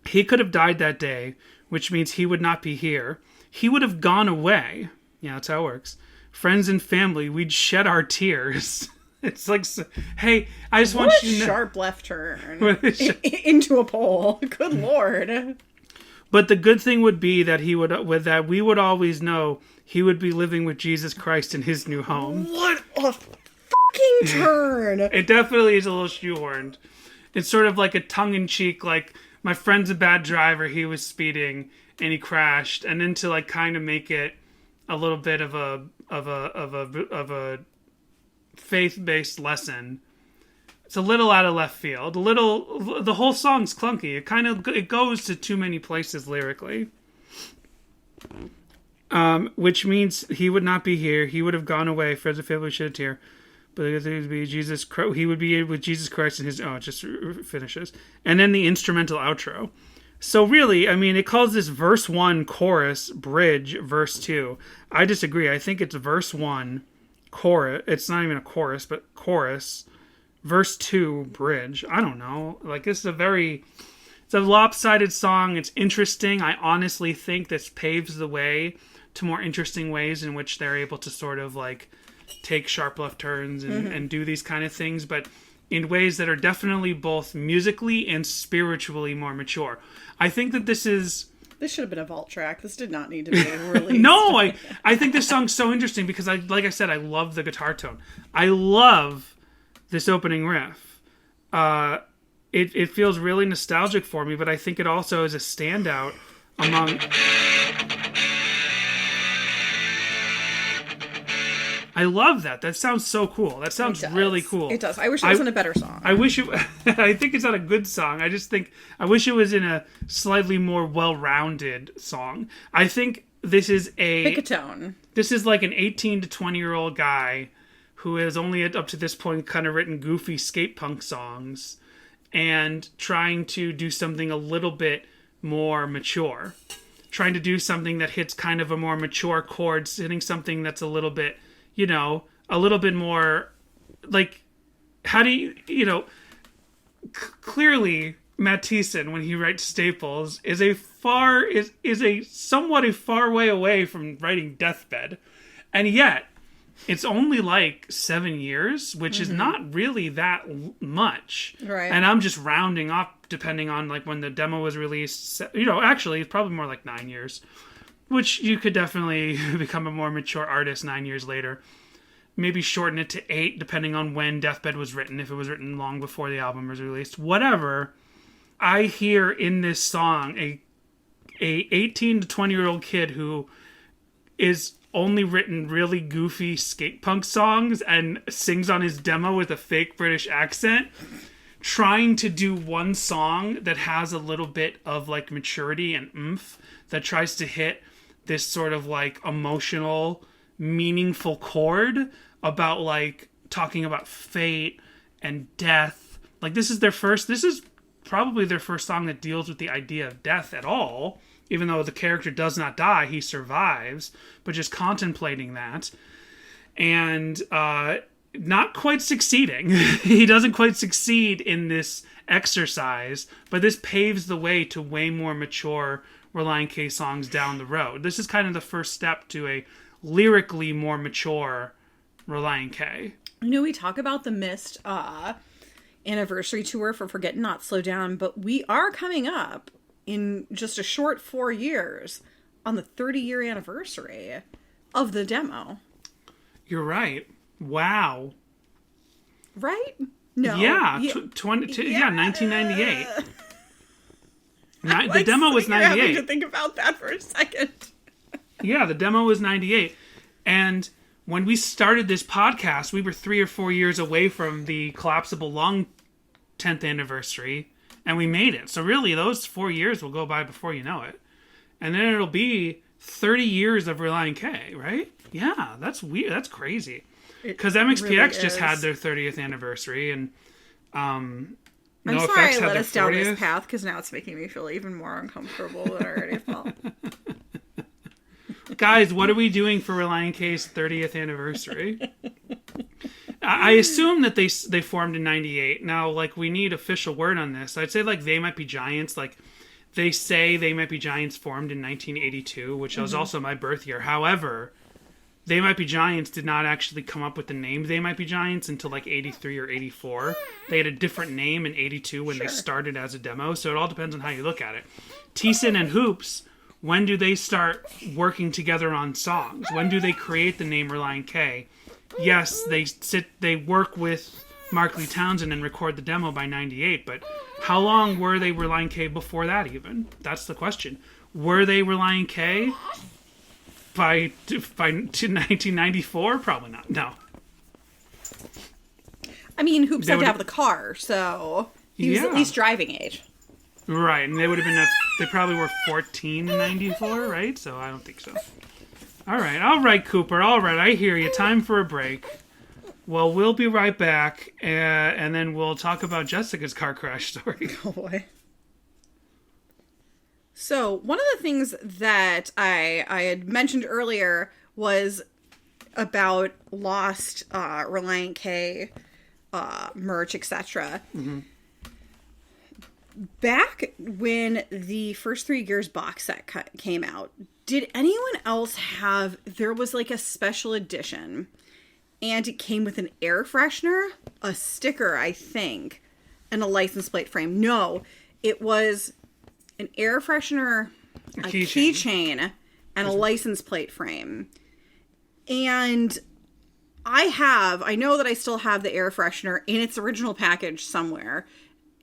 He could have died that day, which means he would not be here. He would have gone away. Yeah, that's how it works. Friends and family, we'd shed our tears. It's like, hey, I just want you to know. Sharp left turn into a pole. Good Lord. But the good thing would be that we would always know he would be living with Jesus Christ in his new home. What a fucking turn! It definitely is a little shoehorned. It's sort of like a tongue-in-cheek, like, my friend's a bad driver, he was speeding, and he crashed. And then to, like, kind of make it a little bit of a faith-based lesson. It's a little out of left field. The whole song's clunky. It goes to too many places lyrically. Which means he would not be here. He would have gone away. Friends and family shed a tear. But it would be Jesus. He would be with Jesus Christ in his. Oh, it just finishes. And then the instrumental outro. So really, I mean, it calls this verse 1 chorus, bridge, verse 2. I disagree. I think it's verse 1 chorus. It's not even a chorus, but chorus. Verse 2 bridge. I don't know. Like, it's a lopsided song. It's interesting. I honestly think this paves the way to more interesting ways in which they're able to sort of like take sharp left turns and do these kind of things, but in ways that are definitely both musically and spiritually more mature. I think that this should have been a vault track. This did not need to be released. No, I think this song's so interesting because like I said, I love the guitar tone. I love this opening riff. It feels really nostalgic for me, but I think it also is a standout among... I love that. That sounds so cool. That sounds really cool. It does. I wish it was in a better song. I wish it... I think it's not a good song. I wish it was in a slightly more well-rounded song. I think this is Pick a tone. This is like an 18 to 20-year-old guy who has only up to this point kind of written goofy skate punk songs and trying to do something a little bit more mature. Trying to do something that hits kind of a more mature chord, hitting something that's a little bit... a little bit more, like, how do you, clearly Matt Thiessen, when he writes Staples, is a somewhat a far way away from writing Deathbed. And yet, it's only like 7 years, which is not really that much. Right. And I'm just rounding up depending on, like, when the demo was released. Actually, it's probably more like 9 years. Which you could definitely become a more mature artist 9 years later. Maybe shorten it to 8, depending on when Deathbed was written, if it was written long before the album was released. Whatever. I hear in this song a 18 to 20-year-old kid who is only written really goofy skate punk songs and sings on his demo with a fake British accent, trying to do one song that has a little bit of like maturity and oomph, that tries to hit this sort of like emotional, meaningful chord about like talking about fate and death. Like this is probably their first song that deals with the idea of death at all, even though the character does not die, he survives, but just contemplating that. And not quite succeeding. He doesn't quite succeed in this exercise, but this paves the way to way more mature Relient K songs down the road. This is kind of the first step to a lyrically more mature Relient K. We talk about the missed anniversary tour for Forget Not Slow Down, but we are coming up in just a short 4 years on the 30-year anniversary of the demo. You're right. Wow. Right? No. Yeah. 1998. The demo was 98. Having to think about that for a second. Yeah, the demo was 98. And when we started this podcast, we were 3 or 4 years away from the Collapsible Lung 10th anniversary, and we made it. So really, those 4 years will go by before you know it. And then it'll be 30 years of Relient K, right? Yeah, that's weird. That's crazy. Because MXPX really just had their 30th anniversary, and I'm sorry I let us down this path, because now it's making me feel even more uncomfortable than I already felt. Guys, what are we doing for Relient K's 30th anniversary? I assume that they formed in 98. Now, like, we need official word on this. I'd say, like, They Might Be Giants, like, they say They Might Be Giants formed in 1982, which was also my birth year. However, They Might Be Giants did not actually come up with the name They Might Be Giants until like 83 or 84. They had a different name in 82 when they started as a demo, so it all depends on how you look at it. Thiessen and Hoops, when do they start working together on songs? When do they create the name Relient K? Yes, they work with Mark Lee Townsend and record the demo by 98, but how long were they Relient K before that even? That's the question. Were they Relient K by 1994? Probably not. No. I mean, Hoops had to have the car, so he was at least driving age. Right, and they would have been they probably were 14 in 94, right? So I don't think so. All right, Cooper. All right, I hear you. Time for a break. Well, we'll be right back, and then we'll talk about Jessica's car crash story. Oh boy. So, one of the things that I had mentioned earlier was about lost Relient K merch, etc. Mm-hmm. Back when the first 3 Gears box set came out, Did anyone else have, there was like a special edition and it came with an air freshener, a sticker, I think, and a license plate frame. No, it was an air freshener, a keychain, and a license plate frame. And I know that I still have the air freshener in its original package somewhere.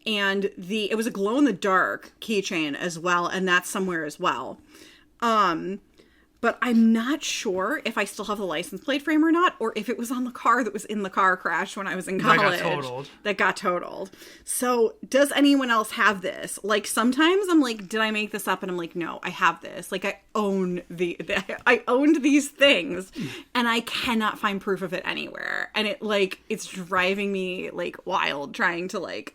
And it was a glow-in-the-dark keychain as well, and that's somewhere as well. But I'm not sure if I still have the license plate frame or not, or if it was on the car that was in the car crash when I was in college. That got totaled. So, does anyone else have this? Like, sometimes I'm like, did I make this up? And I'm like, no, I have this. Like, I owned these things, and I cannot find proof of it anywhere. And it's driving me, like, wild trying to, like,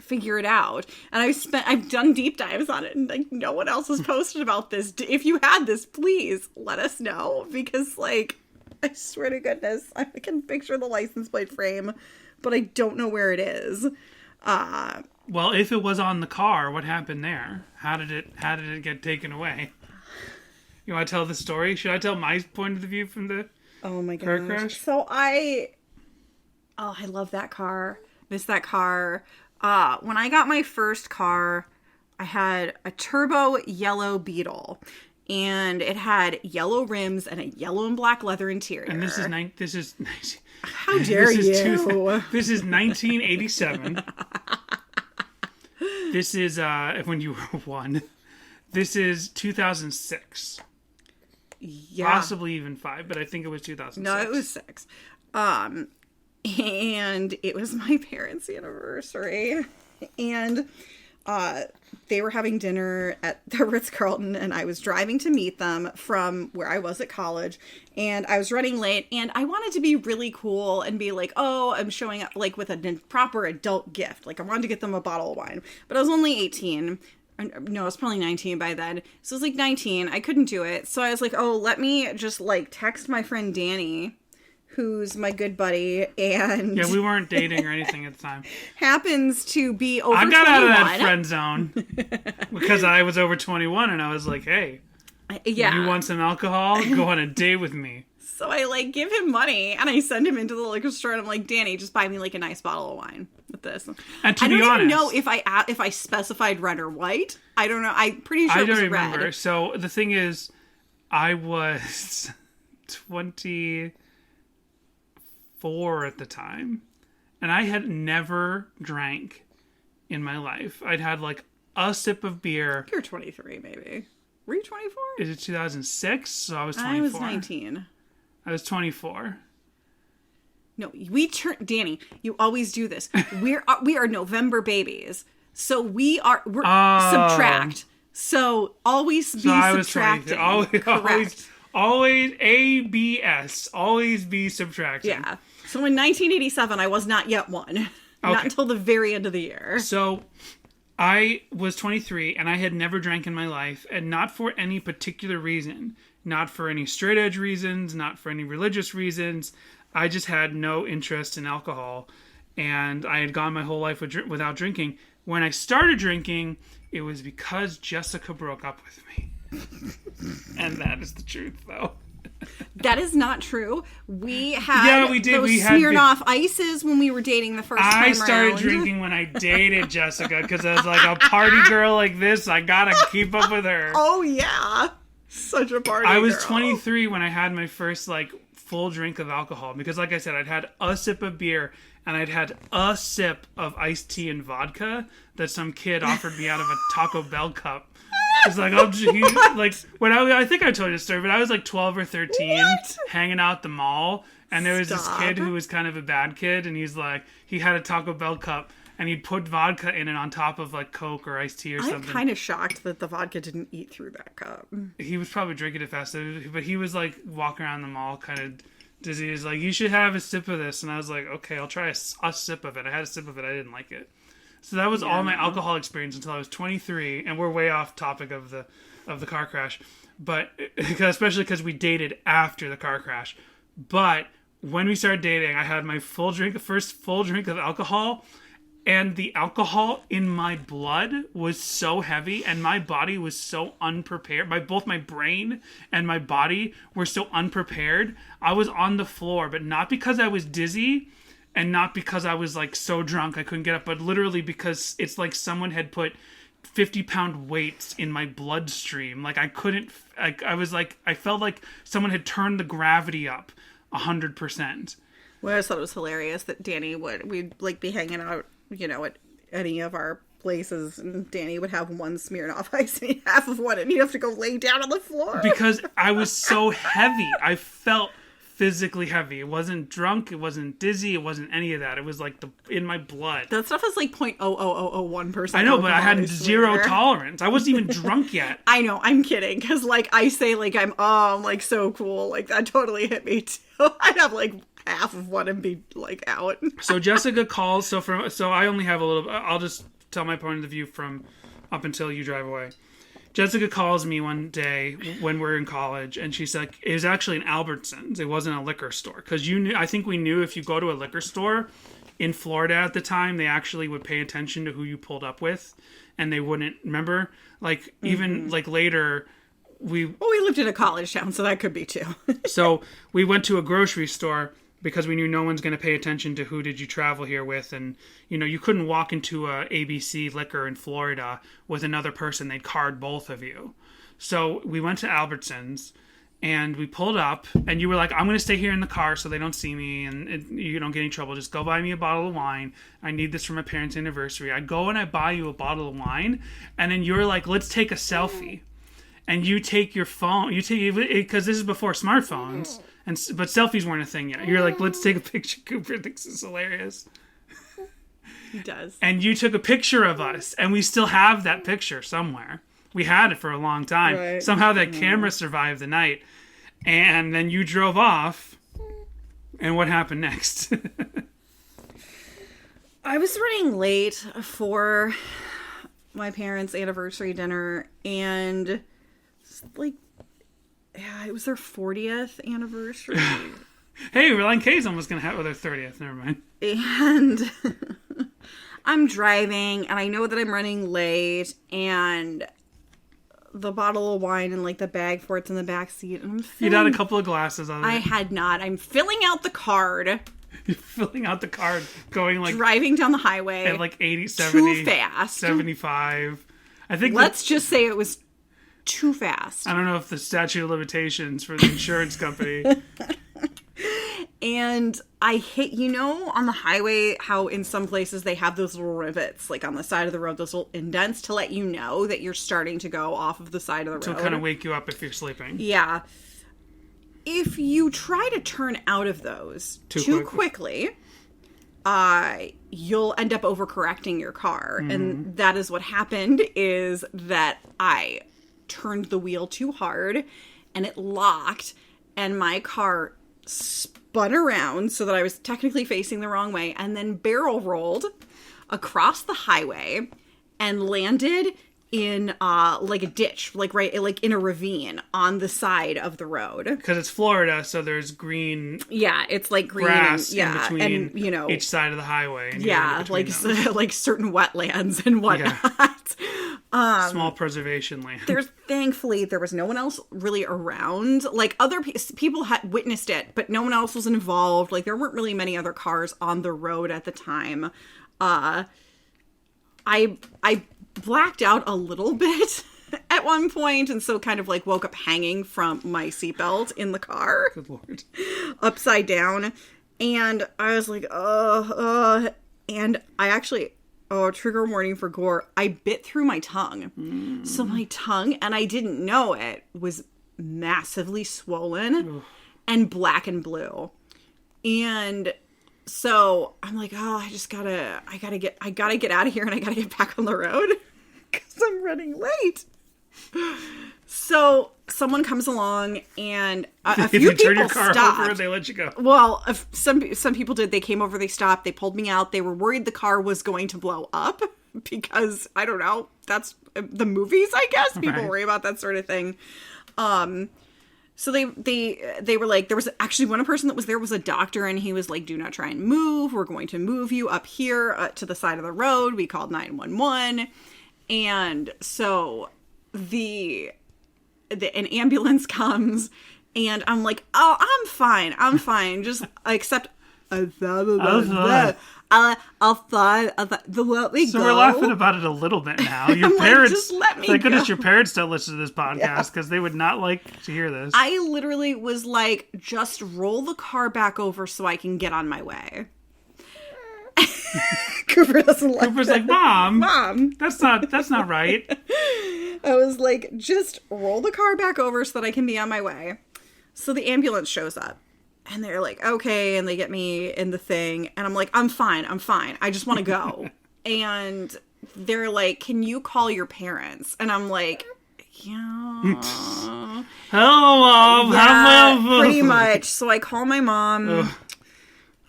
figure it out. And I've done deep dives on it, and like no one else has posted about this. If you had this, please let us know, because like I swear to goodness I can picture the license plate frame, but I don't know where it is. Well, if it was on the car, what happened there? How did it get taken away? You want to tell the story? Should I tell my point of view from the car crash? So I love that car. Miss that car. When I got my first car, I had a turbo yellow Beetle, and it had yellow rims and a yellow and black leather interior. And this is how dare you? This is 1987. This is when you were 1. This is 2006. Yeah, possibly even 5, but I think it was 2006. No, it was 6. And it was my parents' anniversary, and they were having dinner at the Ritz-Carlton, and I was driving to meet them from where I was at college, and I was running late, and I wanted to be really cool and be like, oh, I'm showing up like with a proper adult gift. Like I wanted to get them a bottle of wine, but I was only 18. No, I was probably 19 by then. So I was like 19. I couldn't do it. So I was like, oh, let me just like text my friend Danny, who's my good buddy, and yeah, we weren't dating or anything at the time. Happens to be over 21. I got out of that friend zone because I was over 21, and I was like, hey, you want some alcohol? Go on a date with me. So I like give him money, and I send him into the liquor store, and I'm like, Danny, just buy me like a nice bottle of wine with this. And to be honest, I don't even know if I specified red or white. I don't know. I'm pretty sure it was red. I don't remember. So the thing is, I was 24 at the time, and I had never drank in my life. I'd had like a sip of beer. You're 23, maybe. Were you 24? Is it 2006? So I was 24. I was 19. I was 24. No, Danny, you always do this. We are November babies. So we're subtract. So always be subtracting. Always ABS. Always be subtracting. Yeah. So in 1987, I was not yet one. Okay. Not until the very end of the year. So I was 23, and I had never drank in my life, and not for any particular reason. Not for any straight edge reasons, not for any religious reasons. I just had no interest in alcohol, and I had gone my whole life without drinking. When I started drinking, it was because Jessica broke up with me. And that is the truth, though. That is not true. We had we did. Those Smirnoff Ices when we were dating the first time I started drinking when I dated Jessica, because I was like, a party girl like this, I gotta keep up with her. Oh, yeah. Such a party girl. I was 23 when I had my first, like, full drink of alcohol. Because, like I said, I'd had a sip of beer, and I'd had a sip of iced tea and vodka that some kid offered me out of a Taco Bell cup. It's like, when I think I told you the story, but I was like 12 or 13, hanging out at the mall, and there was this kid who was kind of a bad kid, and he had a Taco Bell cup, and he'd put vodka in it on top of like Coke or iced tea or something. I'm kind of shocked that the vodka didn't eat through that cup. He was probably drinking it fast, but he was like walking around the mall kind of dizzy. He was like, you should have a sip of this. And I was like, okay, I'll try a sip of it. I had a sip of it. I didn't like it. So that was all my alcohol experience until I was 23. And we're way off topic of the car crash. But especially because we dated after the car crash. But when we started dating, I had my first full drink of alcohol. And the alcohol in my blood was so heavy, and my body was so unprepared. Both my brain and my body were so unprepared. I was on the floor, but not because I was dizzy and not because I was like so drunk I couldn't get up, but literally because it's like someone had put 50-pound weights in my bloodstream. Like I couldn't, I felt like someone had turned the gravity up 100%. Well, I just thought it was hilarious that we'd like be hanging out, at any of our places, and Danny would have one Smirnoff Ice and half of one, and he'd have to go lay down on the floor. Because I was so heavy. I felt physically heavy. It wasn't drunk. It wasn't dizzy. It wasn't any of that. It was like in my blood. That stuff is like 0.00001%. I know, but I had zero tolerance. I wasn't even drunk yet. I know. I'm kidding. Because like I say, like I'm like so cool. Like that totally hit me too. I'd have like half of one and be like out. So Jessica calls. So I only have a little. I'll just tell my point of view from up until you drive away. Jessica calls me one day when we're in college, and she's like, it was actually an Albertsons. It wasn't a liquor store. Because I think we knew if you go to a liquor store in Florida at the time, they actually would pay attention to who you pulled up with, and they wouldn't, remember? Like, even like later, we lived in a college town, so that could be too. So we went to a grocery store because we knew no one's going to pay attention to who did you travel here with. And, you couldn't walk into a ABC liquor in Florida with another person. They'd card both of you. So we went to Albertsons and we pulled up, and you were like, I'm going to stay here in the car so they don't see me and you don't get any trouble. Just go buy me a bottle of wine. I need this for my parents' anniversary. I go and I buy you a bottle of wine, and then you're like, let's take a selfie. And you take your phone, because this is before smartphones, but selfies weren't a thing yet. You're like, let's take a picture. Cooper thinks it's hilarious. He does. And you took a picture of us, and we still have that picture somewhere. We had it for a long time. Right. Somehow that camera survived the night. And then you drove off, and what happened next? I was running late for my parents' anniversary dinner, and like, yeah, it was their 40th anniversary. Hey, Relient K is almost going to have their 30th. Never mind. And I'm driving, and I know that I'm running late, and the bottle of wine and like the bag for it's in the back seat. And You'd had a couple of glasses on it. I had not. I'm filling out the card. You're filling out the card, going like driving down the highway at like 80, 70, too fast. 75. I think. Let's just say it was too fast. I don't know if the statute of limitations for the insurance company. And I hit, on the highway, how in some places they have those little rivets, like on the side of the road, those little indents to let you know that you're starting to go off of the side of the road. To kind of wake you up if you're sleeping. Yeah. If you try to turn out of those too quickly, you'll end up overcorrecting your car. Mm-hmm. And that is what happened, is that I turned the wheel too hard and it locked, and my car spun around so that I was technically facing the wrong way, and then barrel rolled across the highway and landed in like a ditch, like in a ravine on the side of the road. Because it's Florida, so there's green. Yeah, it's like green grass in between, and each side of the highway. And like certain wetlands and whatnot. Yeah. Small preservation land. Thankfully there was no one else really around. Like other people had witnessed it, but no one else was involved. Like there weren't really many other cars on the road at the time. I blacked out a little bit at one point, and so kind of like woke up hanging from my seatbelt in the car. Good Lord. Upside down. And I was like, and I actually, trigger warning for gore, I bit through my tongue. Mm. So my tongue, and I didn't know it, was massively swollen and black and blue. And so I'm like, I gotta get out of here, and I gotta get back on the road because I'm running late. So someone comes along, and a few people turn your car stopped. over, they let you go. Well, some people did. They came over, they stopped, they pulled me out. They were worried the car was going to blow up because, I don't know, that's the movies, I guess. People worry about that sort of thing. So they were like, there was actually one person that was there was a doctor, and he was like, do not try and move. We're going to move you up here to the side of the road. We called 911. And so an ambulance comes, and I'm like, oh, I'm fine. Just except I'll let me So go. we're laughing about it a little bit now. Your I'm parents, like, just let me thank goodness go. your parents don't listen to this podcast because they would not like to hear this. I literally was like, just roll the car back over so I can get on my way. Cooper doesn't like Cooper's that. like, Mom, Mom. that's not right. I was like, just roll the car back over so that I can be on my way. So the ambulance shows up. And they're like, okay, and they get me in the thing. And I'm like, I'm fine. I just want to go. And they're like, can you call your parents? And I'm like, yeah. Hello, Mom. Yeah, pretty much. So I call my mom.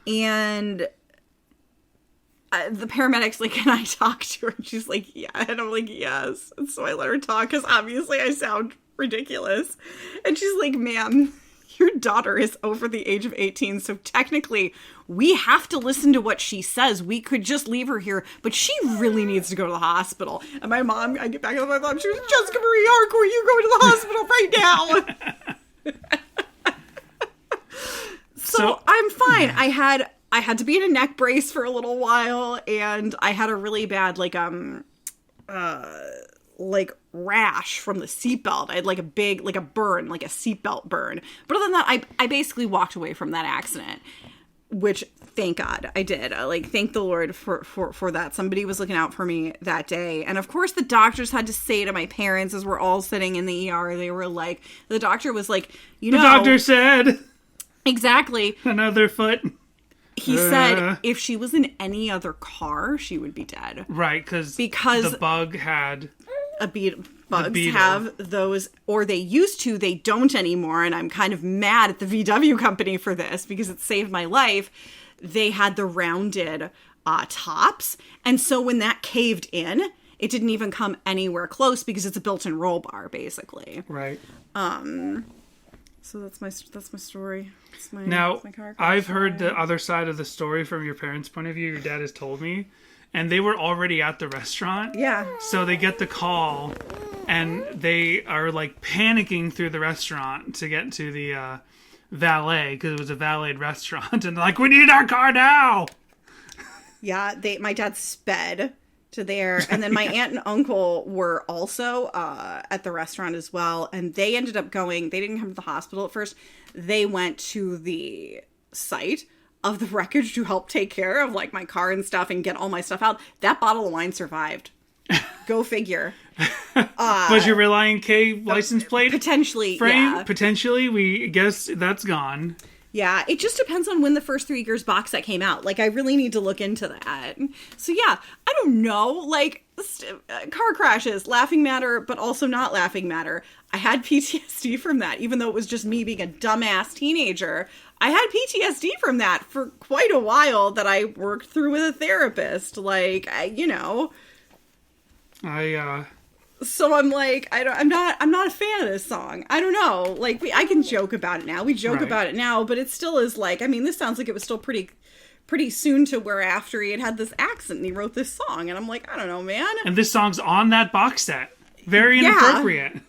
And the paramedic's like, can I talk to her? And she's like, yeah. And I'm like, yes. And so I let her talk because obviously I sound ridiculous. And she's like, ma'am, your daughter is over the age of 18, so technically we have to listen to what she says. We could just leave her here, but she really needs to go to the hospital. And my mom, I get back to my mom, she was, Jessica Marie Harcourt, you go to the hospital right now. So I'm fine. I had to be in a neck brace for a little while, and I had a really bad rash from the seatbelt. I had like a big, like a burn, like a seatbelt burn. But other than that, I basically walked away from that accident, which thank God I did. Thank the Lord for that. Somebody was looking out for me that day. And of course the doctors had to say to my parents as we're all sitting in the ER, they were like, the doctor was like, you know. The doctor said. Exactly. Another foot. He said if she was in any other car, she would be dead. Right, because the bug had... Bugs have those, or they used to, they don't anymore, and I'm kind of mad at the VW company for this because it saved my life. They had the rounded tops, and so when that caved in, it didn't even come anywhere close because it's a built-in roll bar, basically. Right. So that's my story. Now, I've heard the other side of the story from your parents' point of view. Your dad has told me. And they were already at the restaurant. Yeah. So they get the call, and they are, like, panicking through the restaurant to get to the valet, because it was a valeted restaurant. And they're like, we need our car now! Yeah, my dad sped to there. And then my aunt and uncle were also at the restaurant as well. And they ended up going, they didn't come to the hospital at first. They went to the site of the wreckage to help take care of like my car and stuff and get all my stuff out. That bottle of wine survived. Go figure. Was your Relient K license plate potentially frame? Yeah. Potentially, we guess that's gone. Yeah, it just depends on when the first 3 Gears box set came out. Like, I really need to look into that. So yeah, I don't know. Like, car crashes, laughing matter, but also not laughing matter. I had PTSD from that, even though it was just me being a dumbass teenager. I had PTSD from that for quite a while that I worked through with a therapist. Like, So I'm like, I'm not a fan of this song. I don't know. Like, I can joke about it now. We joke about it now, but it still is like, I mean, this sounds like it was still pretty soon to where after he had this accent and he wrote this song. And I'm like, I don't know, man. And this song's on that box set. Very inappropriate. Yeah.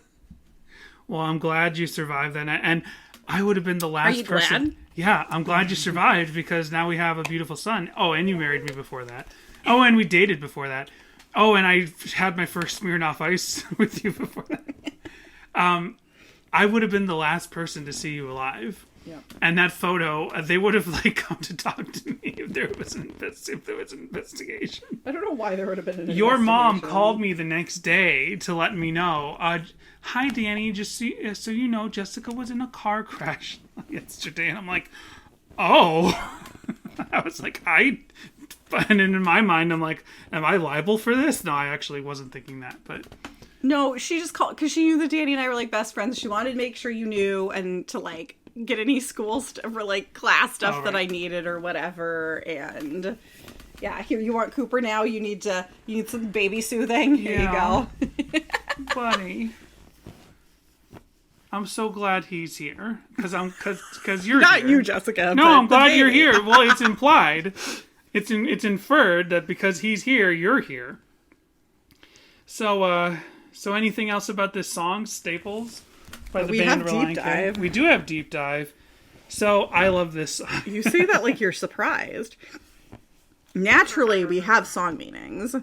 Well, I'm glad you survived that. And I would have been the last person. Glad? Yeah, I'm glad you survived because now we have a beautiful son. Oh, and you married me before that. Oh, and we dated before that. Oh, and I had my first Smirnoff Ice with you before that. I would have been the last person to see you alive. Yeah. And that photo, they would have like come to talk to me if there was an investigation. I don't know why there would have been an Your mom called me the next day to let me know. Hi, Danny. Just so you know, Jessica was in a car crash yesterday, and I'm like, oh. I was like, and in my mind, I'm like, am I liable for this? No, I actually wasn't thinking that, but. No, she just called because she knew that Danny and I were like best friends. She wanted to make sure you knew and to like get any school stuff or like class stuff that I needed or whatever. And yeah, here you want Cooper now. You need some baby soothing. Here you go. Funny. I'm so glad he's here because you're Not here. you, Jessica. No, but I'm the glad you're baby. here. Well, it's implied. It's inferred that because he's here, you're here. So anything else about this song, Staples, by the We band have Deep Relient K? Dive. We do have Deep Dive. So I love this song. You say that like you're surprised. Naturally, we have song meanings.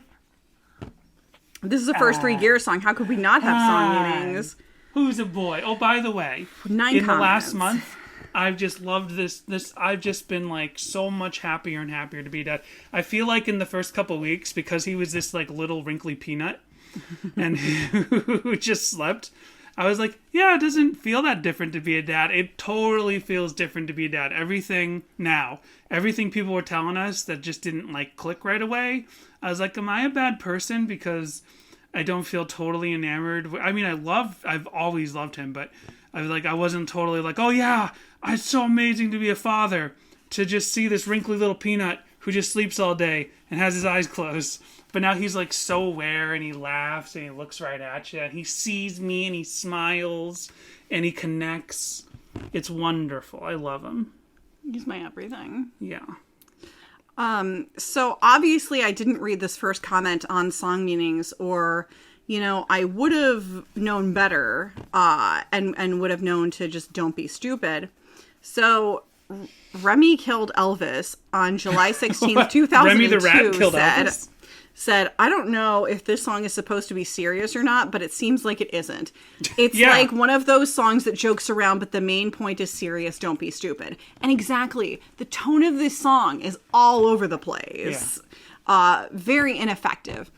This is the first 3 Gears song. How could we not have song meanings? Who's a boy? Oh, by the way, 9 in the comments. last month, I've just loved this. I've just been like so much happier and happier to be dad. I feel like in the first couple weeks, because he was this like little wrinkly peanut and who just slept, I was like, yeah, it doesn't feel that different to be a dad. It totally feels different to be a dad. Everything people were telling us that just didn't like click right away. I was like, am I a bad person because I don't feel totally enamored? I mean, I've always loved him, but I wasn't totally like, oh yeah, it's so amazing to be a father, to just see this wrinkly little peanut who just sleeps all day and has his eyes closed. But now he's like so aware, and he laughs and he looks right at you and he sees me and he smiles and he connects. It's wonderful. I love him. He's my everything. Yeah. So obviously I didn't read this first comment on song meanings, or, I would have known better, and would have known to just don't be stupid. So Remy killed Elvis on July 16th, 2002. Remy the rat killed Elvis? Said, I don't know if this song is supposed to be serious or not, but it seems like it isn't. It's Yeah. like one of those songs that jokes around, but the main point is serious, don't be stupid. And exactly, the tone of this song is all over the place. Very ineffective.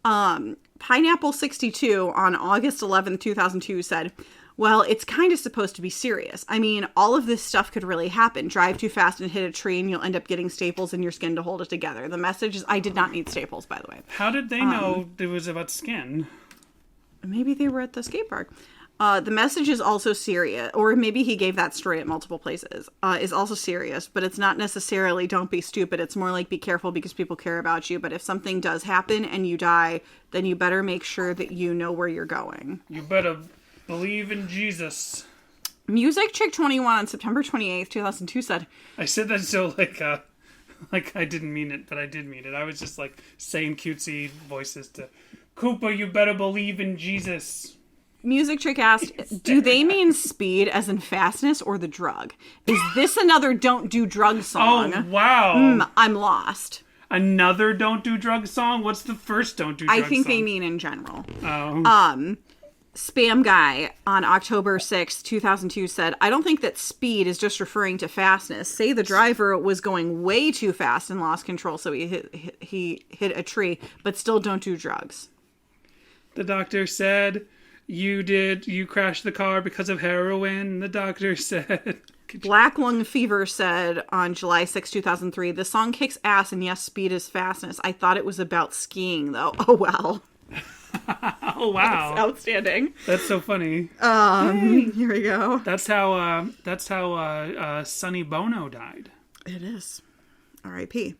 Pineapple 62 on August 11th, 2002 said, well, it's kind of supposed to be serious. I mean, all of this stuff could really happen. Drive too fast and hit a tree and you'll end up getting staples in your skin to hold it together. The message is, I did not need staples, by the way. How did they know it was about skin? Maybe they were at the skate park. The message is also serious, or maybe he gave that story at multiple places, is also serious, but it's not necessarily don't be stupid. It's more like be careful because people care about you. But if something does happen and you die, then you better make sure that you know where you're going. You better believe in Jesus. Music Chick 21 on September 28th, 2002 said, I said that so like I didn't mean it, but I did mean it. I was just like saying cutesy voices to Cooper, you better believe in Jesus. Music Chick asked, do they mean speed as in fastness or the drug? Is this another don't do drug song? Oh, wow. I'm lost. Another don't do drug song? What's the first don't do drug song? I think they mean in general. Oh. Spam Guy on October 6, 2002 said, I don't think that speed is just referring to fastness. Say the driver was going way too fast and lost control, so he hit a tree, but still don't do drugs. The doctor said, you crashed the car because of heroin. The doctor said... Black Lung Fever said on July 6, 2003, the song kicks ass and yes, speed is fastness. I thought it was about skiing, though. Oh, well. Oh, wow. That's outstanding. That's so funny. Here we go. That's how Sonny Bono died. It is. R.I.P.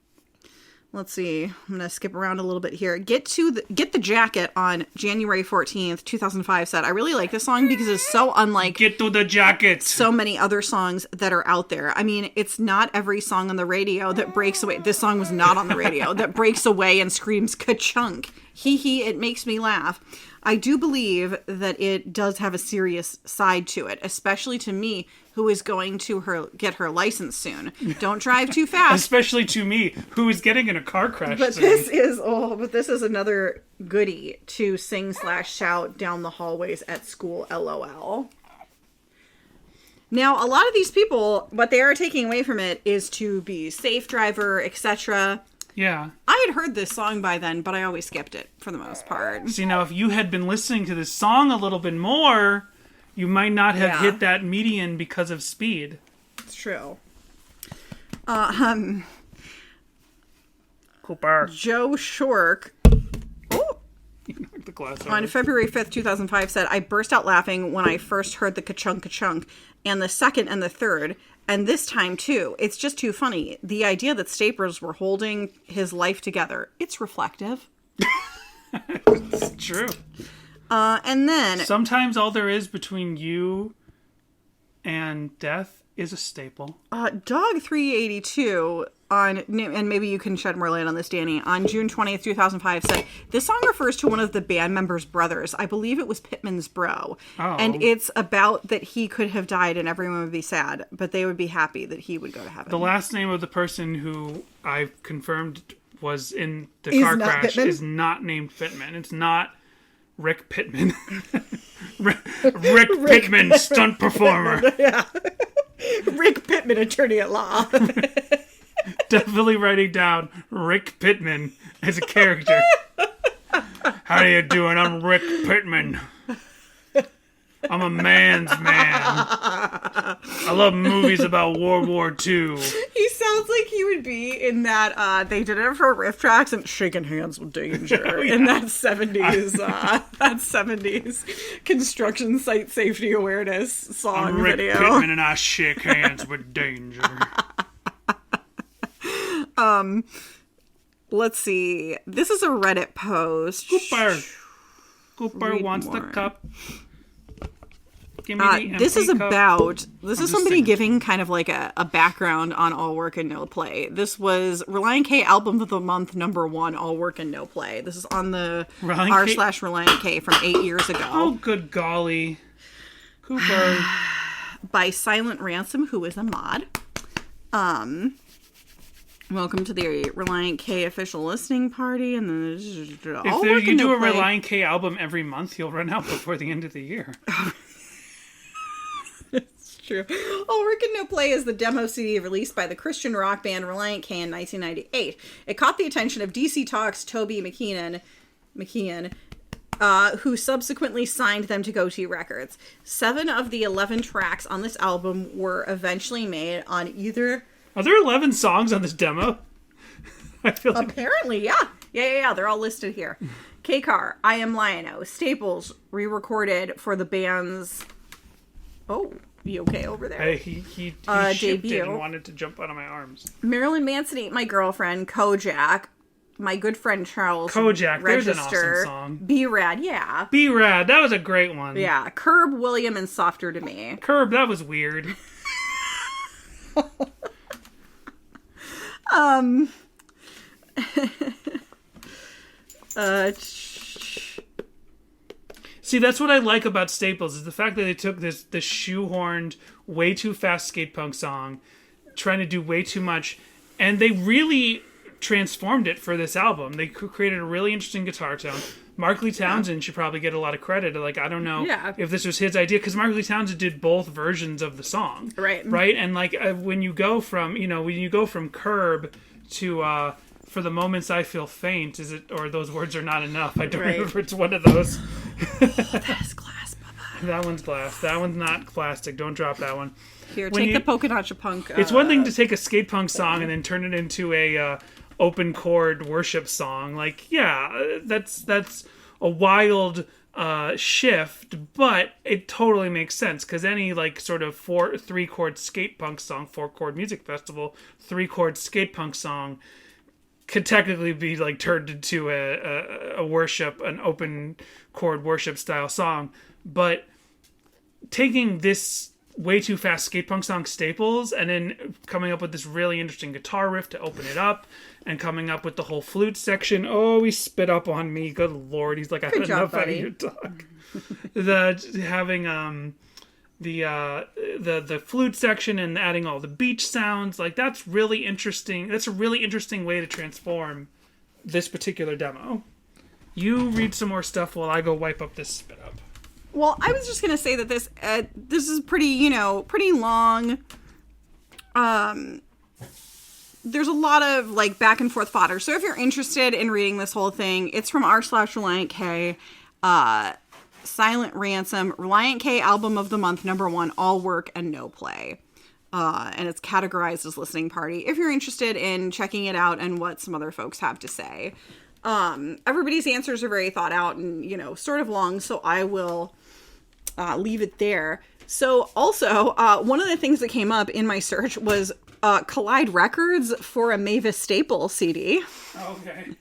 Let's see. I'm going to skip around a little bit here. Get the Jacket on January 14th, 2005 said, I really like this song because it's so unlike Get to the jacket. so many other songs that are out there. I mean, it's not every song on the radio that breaks away. This song was not on the radio that breaks away and screams ka-chunk. Hee, it makes me laugh. I do believe that it does have a serious side to it, especially to me, who is going to get her license soon. Don't drive too fast. Especially to me, who is getting in a car crash But soon. this is another goodie to sing/shout down the hallways at school, LOL. Now, a lot of these people, what they are taking away from it is to be safe driver, etc. Yeah. I had heard this song by then, but I always skipped it for the most part. See, now, if you had been listening to this song a little bit more, you might not have hit that median because of speed. It's true. Cooper. Joe Shork The glass on over. February 5th, 2005 said, I burst out laughing when I first heard the ka-chunk ka-chunk, and the second and the third, and this time too. It's just too funny. The idea that Staples were holding his life together. It's reflective. It's true. And then... Sometimes all there is between you and death is a staple. Dog 382 and maybe you can shed more light on this, Danny, on June 20th, 2005 said, this song refers to one of the band members' brothers. I believe it was Pittman's bro. Oh. And it's about that he could have died and everyone would be sad, but they would be happy that he would go to heaven. The last name of the person who I've confirmed was in the car crash Pittman? is not named Pittman. It's not Rick Pittman. Rick Pittman, stunt performer. Yeah. Rick Pittman, attorney at law. Definitely writing down Rick Pittman as a character. How you doing? I'm Rick Pittman. I'm a man's man. I love movies about World War II. He sounds like he would be in that, they did it for riff tracks and Shaking Hands with Danger. Oh, yeah. In that 70s construction site safety awareness song I'm Rick video. Pittman and I shake hands with danger. Let's see. This is a Reddit post. Cooper Read wants the more. cup. Give me the This is empty cup. about, this I'm is just somebody singing. giving kind of like a background on All Work and No Play. This was Relient K Album of the Month #1, All Work and No Play. This is on the Relient K? r/Relient K from 8 years ago. Oh, good golly. Cooper. By Silent Ransom, who is a mod. Welcome to the Relient K official listening party, and then If you do a Relient K album every month, you'll run out before the end of the year. It's true. All Work and No Play is the demo CD released by the Christian rock band Relient K in 1998. It caught the attention of DC Talk's Toby McKeon, who subsequently signed them to Goatee Records. 7 of the 11 tracks on this album were eventually made on either... Are there 11 songs on this demo? I feel like... Apparently, yeah. Yeah. They're all listed here. K-Car, I Am Lion-O, Staples, re-recorded for the band's... Oh, you okay over there? Hey, he shifted debut. and wanted to jump out of my arms. Marilyn Manson Ate My Girlfriend, Kojak, My Good Friend Charles, Kojak, there's an Register, awesome song. B-Rad, yeah. B-Rad, that was a great one. Yeah, Curb, William, and Softer to Me. Curb, that was weird. See, that's what I like about Staples, is the fact that they took this shoehorned, way too fast skate punk song, trying to do way too much, and they really transformed it for this album. They created a really interesting guitar tone. Mark Lee Townsend should probably get a lot of credit. Like, I don't know if this was his idea, because Mark Lee Townsend did both versions of the song. Right. And like, when you go from Curb to For the Moments I Feel Faint, is it, or Those Words Are Not Enough? I don't remember. It's one of those. That is glass, Bubba. That one's glass. That one's not plastic. Don't drop that one. Here, take the Polka Dot Punk. It's one thing to take a skate punk song and then turn it into a open chord worship song. Like, yeah, that's a wild shift, but it totally makes sense, because any like sort of 3-chord skate punk song, 4-chord music festival, 3-chord skate punk song could technically be like turned into a worship, an open chord worship style song. But taking this way too fast skate punk song, Staples, and then coming up with this really interesting guitar riff to open it up, and coming up with the whole flute section. Oh, he spit up on me. Good Lord. He's like, I had enough out of your talk. Having the flute section and adding all the beach sounds, like, that's really interesting. That's a really interesting way to transform this particular demo. You read some more stuff while I go wipe up this spit up. Well, I was just gonna say that this is pretty long. There's a lot of like back and forth fodder. So if you're interested in reading this whole thing, it's from r/Relient K. Silent Ransom, Relient K Album of the Month #1, All Work and No Play. And it's categorized as listening party if you're interested in checking it out and what some other folks have to say. Everybody's answers are very thought out and, sort of long, so I will leave it there. So also, one of the things that came up in my search was Collide Records for a Mavis Staples CD. Okay.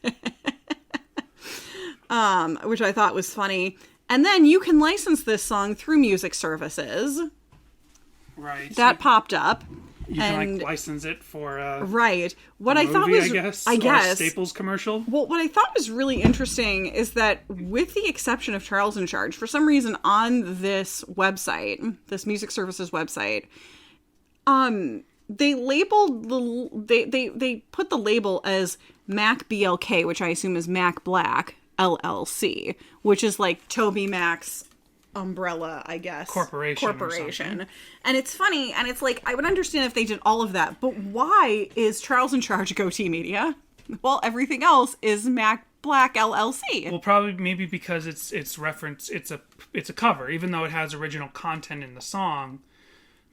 Which I thought was funny. And then you can license this song through music services. Right. That popped up. You can like license it for right. What a I movie, thought was I guess, or a Staples commercial. Well, what I thought was really interesting is that, with the exception of Charles in Charge, for some reason on this website, this music services website, they labeled they put the label as Mac BLK, which I assume is Mac Black LLC, which is like Toby Mac's umbrella, I guess, corporation. And it's funny, and it's like, I would understand if they did all of that, but why is Charles in Charge Goatee Media? Well, everything else is Mac Black LLC. Well, probably maybe because it's reference, it's a cover, even though it has original content in the song.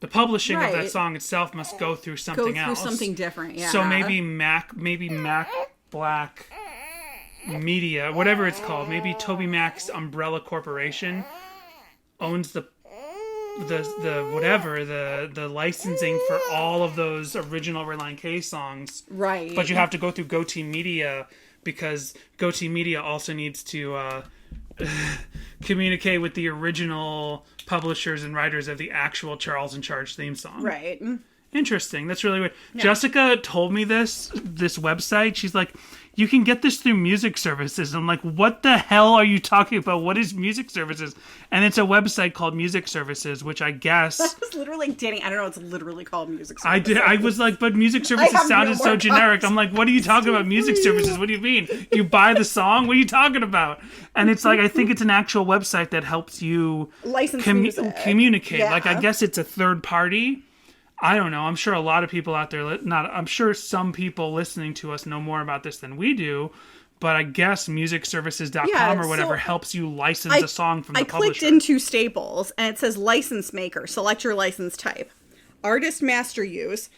The publishing of that song itself must go through something else. Something different, yeah. So maybe Mac Black Media, whatever it's called, maybe Toby Mac's umbrella corporation owns the licensing for all of those original Relient K songs. Right. But you have to go through Goatee Media, because Goatee Media also needs to communicate with the original publishers and writers of the actual Charles in Charge theme song. Right. Interesting. That's really weird. Yeah. Jessica told me this website. She's like, you can get this through music services. I'm like, what the hell are you talking about? What is music services? And it's a website called Music Services, which I guess... That was literally, Danny, I don't know, it's literally called Music Services. I was like, but music services sounded so generic. I'm like, what are you talking about? Music services? What do you mean? You buy the song? What are you talking about? And it's like, I think it's an actual website that helps you license communicate. Yeah. Like, I guess it's a third party. I don't know. I'm sure a lot of people out there, I'm sure some people listening to us know more about this than we do, but I guess musicservices.com or whatever helps you license a song from the publisher. I clicked into Staples, and it says license maker. Select your license type. Artist master use,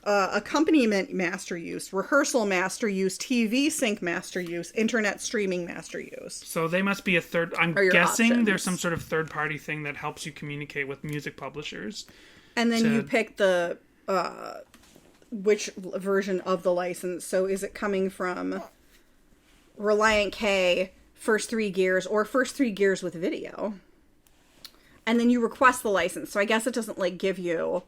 accompaniment master use, rehearsal master use, TV sync master use, internet streaming master use. So they must be I'm guessing options. There's some sort of third-party thing that helps you communicate with music publishers. And then you pick the which version of the license. So is it coming from Relient K, first 3 gears, or first 3 gears with video? And then you request the license. So I guess it doesn't like give you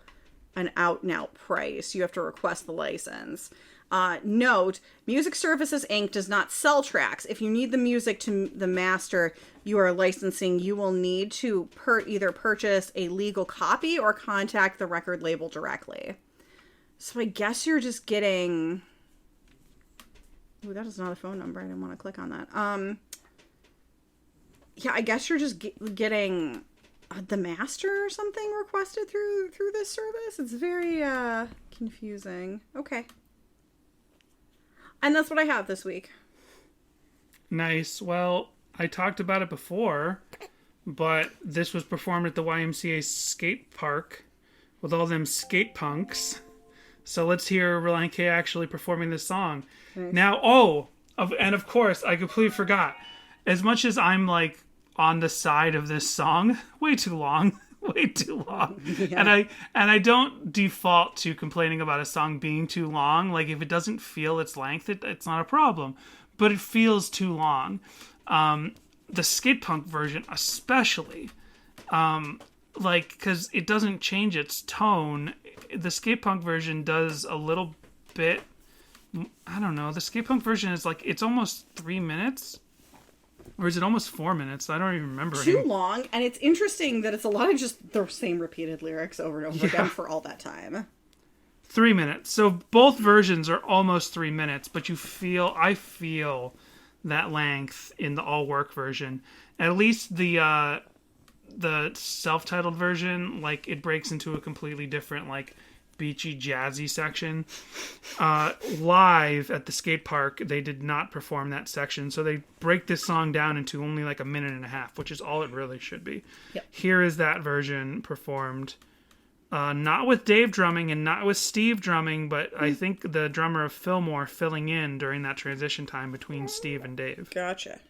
an out-and-out price. You have to request the license. Note, Music Services Inc. does not sell tracks. If you need the music to the master you are licensing, you will need to either purchase a legal copy or contact the record label directly. So I guess you're just getting... Ooh, that is not a phone number. I didn't want to click on that. Yeah, I guess you're just getting the master or something requested through this service. It's very confusing. Okay. And that's what I have this week. Nice. Well, I talked about it before, but this was performed at the YMCA skate park with all them skate punks. So let's hear Relient K actually performing this song. Nice. Now, and of course, I completely forgot. As much as I'm like on the side of this song, way too long. Yeah. And I don't default to complaining about a song being too long. Like, if it doesn't feel its length, it's not a problem. But it feels too long. The skate punk version especially, because it doesn't change its tone. The skate punk version does a little bit, I don't know. The skate punk version is like, it's almost 3 minutes. Or is it almost 4 minutes? I don't even remember. Too long, and it's interesting that it's a lot of just the same repeated lyrics over and over again for all that time. 3 minutes. So both versions are almost 3 minutes, but I feel that length in the all work version. At least the self-titled version, like, it breaks into a completely different, like, beachy jazzy section. Live at the skate park, they did not perform that section, so they break this song down into only like 1.5 minutes, which is all it really should be. Yep. Here is that version performed, not with Dave drumming and not with Steve drumming, but I think the drummer of Fillmore filling in during that transition time between Steve and Dave. Gotcha.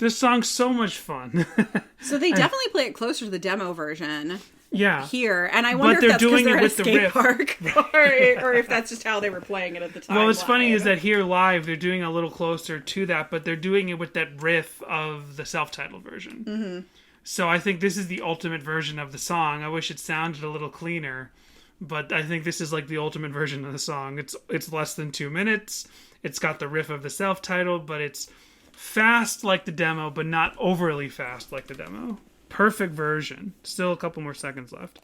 This song's so much fun. So they definitely play it closer to the demo version. Yeah. Here, and I wonder if that's because they're at a skate park, or if that's just how they were playing it at the time. Well, what's funny is that here live, they're doing a little closer to that, but they're doing it with that riff of the self-titled version. Mm-hmm. So I think this is the ultimate version of the song. I wish it sounded a little cleaner, but I think this is like the ultimate version of the song. It's less than 2 minutes. It's got the riff of the self-titled, but it's fast like the demo, but not overly fast like the demo. Perfect version. Still a couple more seconds left.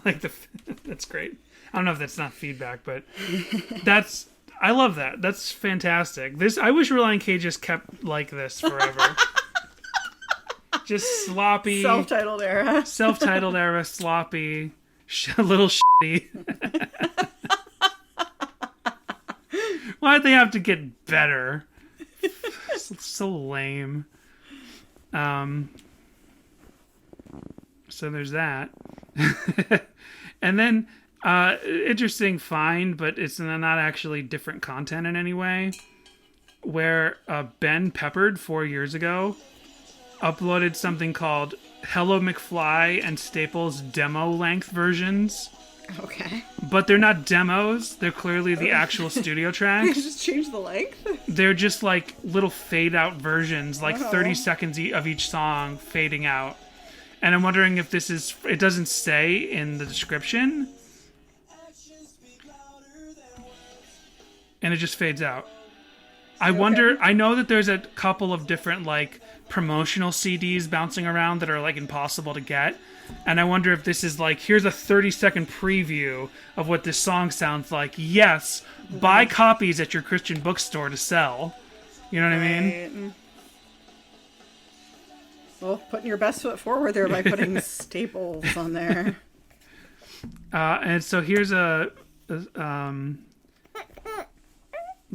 Like that's great. I don't know if that's not feedback, but I love that. That's fantastic. I wish Relient K just kept like this forever. Just sloppy. Self-titled era, sloppy, a little shitty. Why'd they have to get better? So lame. So there's that. And then interesting find, but it's not actually different content in any way, where Ben Peppard 4 years ago uploaded something called Hello McFly and Staples demo length versions. Okay. But they're not demos. They're clearly the actual studio tracks. Just change the length? They're just like little fade out versions, like 30 seconds of each song fading out. And I'm wondering if it doesn't say in the description. And it just fades out. I wonder, I know that there's a couple of different like promotional CDs bouncing around that are like impossible to get. And I wonder if this is like, here's a 30-second preview of what this song sounds like. Yes, buy copies at your Christian bookstore to sell. You know what I mean? Well, putting your best foot forward there by putting Staples on there. And so here's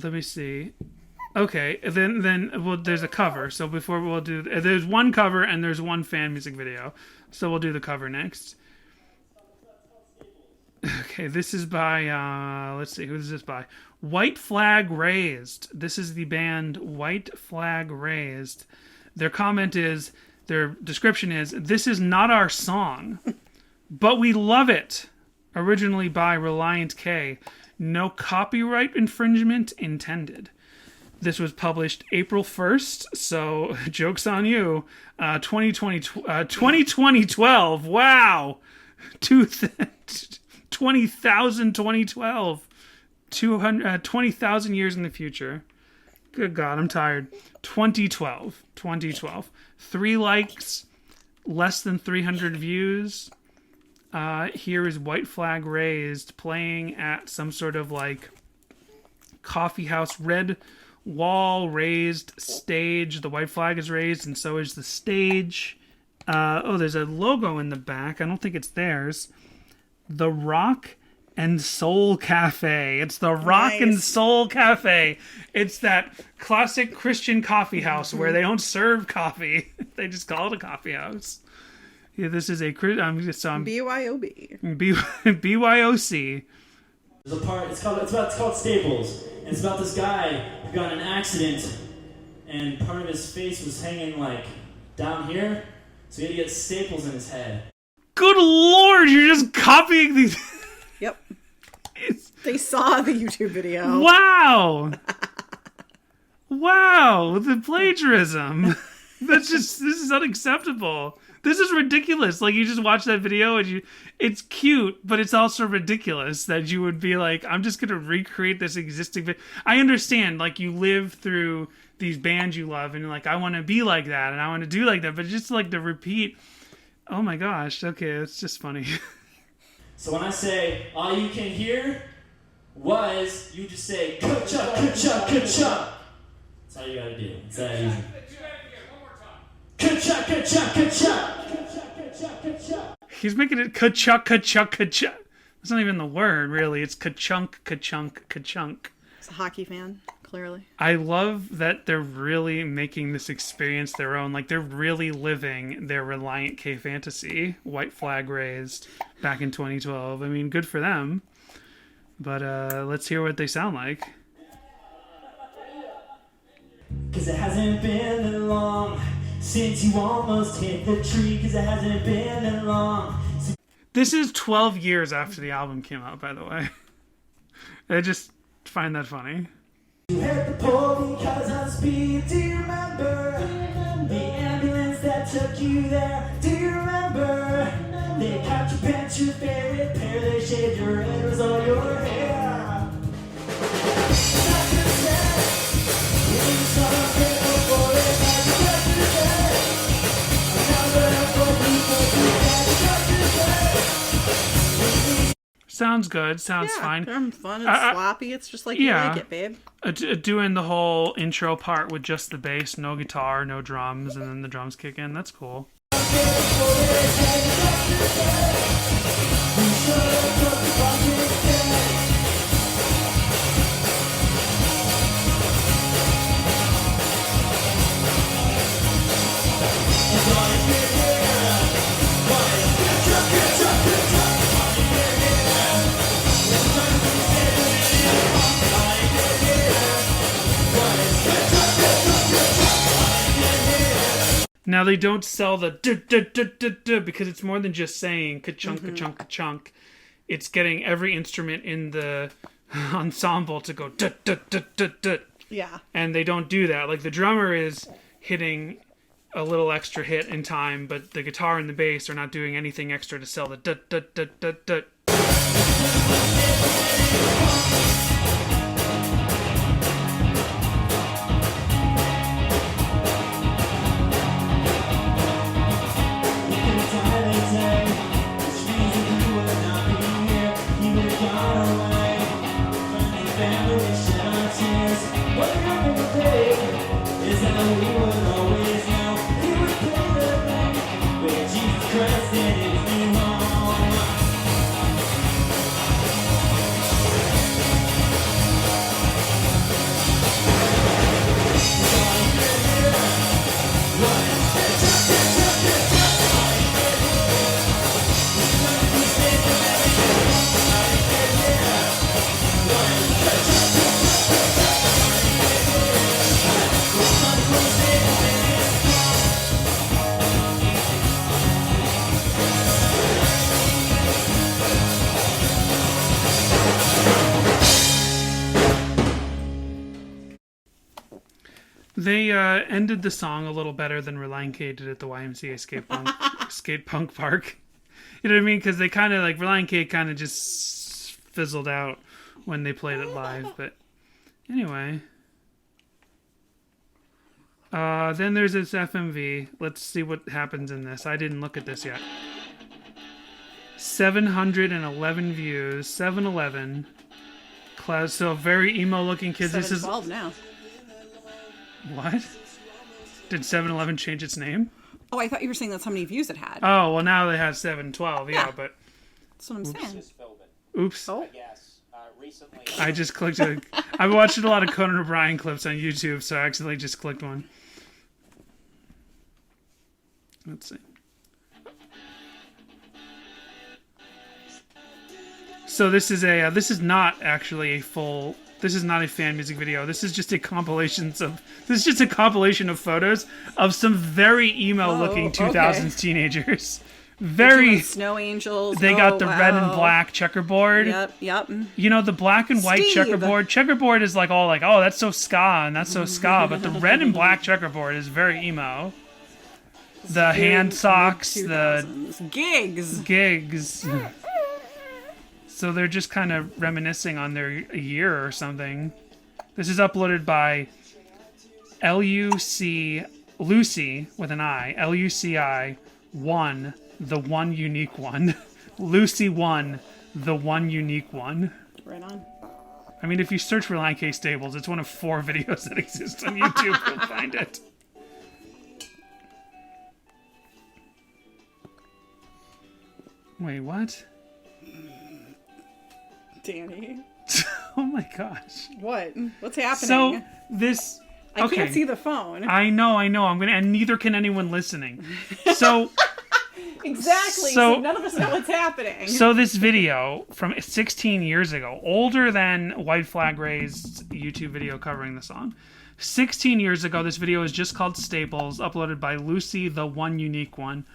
let me see. Okay, then there's a cover. So before we'll do, there's one cover and there's one fan music video. So we'll do the cover next. Okay, this is by, let's see, who is this by? White Flag Raised. This is the band White Flag Raised. Their description is, "This is not our song, but we love it." Originally by Relient K. No copyright infringement intended. This was published April 1st, so joke's on you. 2012. Wow. 2012. 20,000 years in the future. Good God, I'm tired. 2012. 3 likes, less than 300 views. Here is White Flag Raised playing at some sort of like coffee house, red wall raised stage. The white flag is raised and so is the stage. There's a logo in the back. I don't think it's theirs. The Rock and Soul Cafe. It's the Rock and Soul Cafe. It's that classic Christian coffee house where they don't serve coffee. They just call it a coffee house. Yeah, this is a BYOB. BYOC. There's a part. It's called Staples, and it's about this guy who got in an accident, and part of his face was hanging like down here, so he had to get staples in his head. Good Lord, you're just copying these. Yep. They saw the YouTube video. Wow. Wow, the plagiarism. This is unacceptable. This is ridiculous. Like, you just watch that video and it's cute, but it's also ridiculous that you would be like, I'm just going to recreate this existing video. I understand, like, you live through these bands you love and you're like, I want to be like that and I want to do like that, but just like the repeat. Oh my gosh. Okay, it's just funny. So when I say, all you can hear was, you just say, ka-cha, ka-cha, ka-cha. That's how you gotta do it. It's that easy. Ka-cha, ka-cha, ka-cha. He's making it ka-chunk, ka-chunk, ka-chunk. That's not even the word, really. It's ka-chunk, ka-chunk, ka-chunk. He's a hockey fan, clearly. I love that they're really making this experience their own. Like, they're really living their Relient K fantasy. White flag raised back in 2012. I mean, good for them. But let's hear what they sound like. Cause it hasn't been that long since you almost hit the tree. Cause it hasn't been that long. This is 12 years after the album came out, by the way. I just find that funny. You hit the pole because of speed. Do you remember the ambulance that took you there? Do you remember they cut your pants, your favorite pair? They shaved your head, was all your hair. Sounds good. Sounds fine. Fun and sloppy. It's just like you like it, babe. Doing the whole intro part with just the bass, no guitar, no drums, and then the drums kick in. That's cool. Now they don't sell the duh, because it's more than just saying ka-chunk, ka-chunk, ka-chunk. It's getting every instrument in the ensemble to go duh, duh, duh, duh, duh. Yeah. And they don't do that. Like, the drummer is hitting a little extra hit in time, but the guitar and the bass are not doing anything extra to sell the duh, duh, duh, duh, duh. They ended the song a little better than Relient K did at the YMCA skate punk park. You know what I mean? Because they kind of, like, Relient K kind of just fizzled out when they played it live. But anyway. Then there's this FMV. Let's see what happens in this. I didn't look at this yet. 711 views. 711. So very emo-looking kids. This is 712 now. What? Did 7-Eleven change its name? Oh, I thought you were saying that's how many views it had. Oh, well, now they have 712. Yeah, but... That's what I'm saying. Oops. Oh. Recently. I just clicked it. I've watched a lot of Conan O'Brien clips on YouTube, so I accidentally just clicked one. Let's see. So this is a this is not actually a full. This is not a fan music video. This is just a compilation of photos of some very emo-looking 2000s teenagers. Very snow angels. They got the red and black checkerboard. Yep. You know, the black and white checkerboard. Checkerboard is like all like, oh, that's so ska and that's so ska. But the red and black checkerboard is very emo. The hand socks, the gigs. So they're just kind of reminiscing on their year or something. This is uploaded by Lucy with an I. Luci 1, the one unique one. Lucy 1, the one unique one. Right on. I mean, if you search for Relient K Stables, it's one of 4 videos that exist on YouTube. You'll find it. Wait, what? Danny. Oh my gosh. What? What's happening? So this. I can't see the phone. I know. And neither can anyone listening. So. Exactly. So none of us know what's happening. So this video from 16 years ago, older than White Flag Ray's YouTube video covering the song. 16 years ago, this video is just called Staples, uploaded by Lucy, the One Unique One.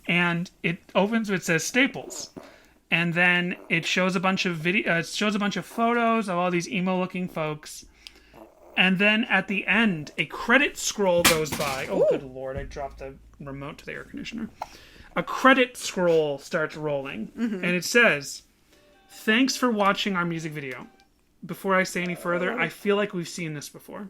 And it opens, it says Staples. And then it shows a bunch of it shows a bunch of photos of all these emo-looking folks. And then at the end, a credit scroll goes by. Oh, good Lord, I dropped the remote to the air conditioner. A credit scroll starts rolling, and it says, "Thanks for watching our music video. Before I say any further, I feel like we've seen this before.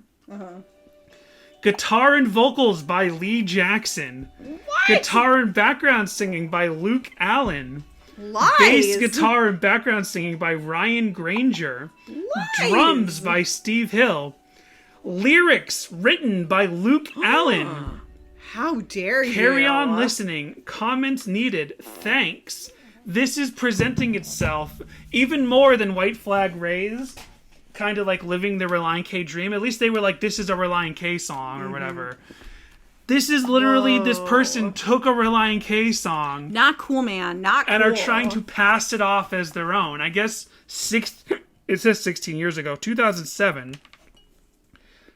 Guitar and vocals by Lee Jackson. What? Guitar and background singing by Luke Allen. Lies. Bass guitar and background singing by Ryan Granger. Lies. Drums by Steve Hill. Lyrics written by Luke Allen. How dare you? Carry on listening. Comments needed. Thanks. This is presenting itself even more than White Flag Ray's kind of like living the Relient K dream. At least they were like, this is a Relient K song or whatever. This is literally this person took a Relient K song. Not cool, man. Not cool. And are trying to pass it off as their own. I guess it says 16 years ago, 2007.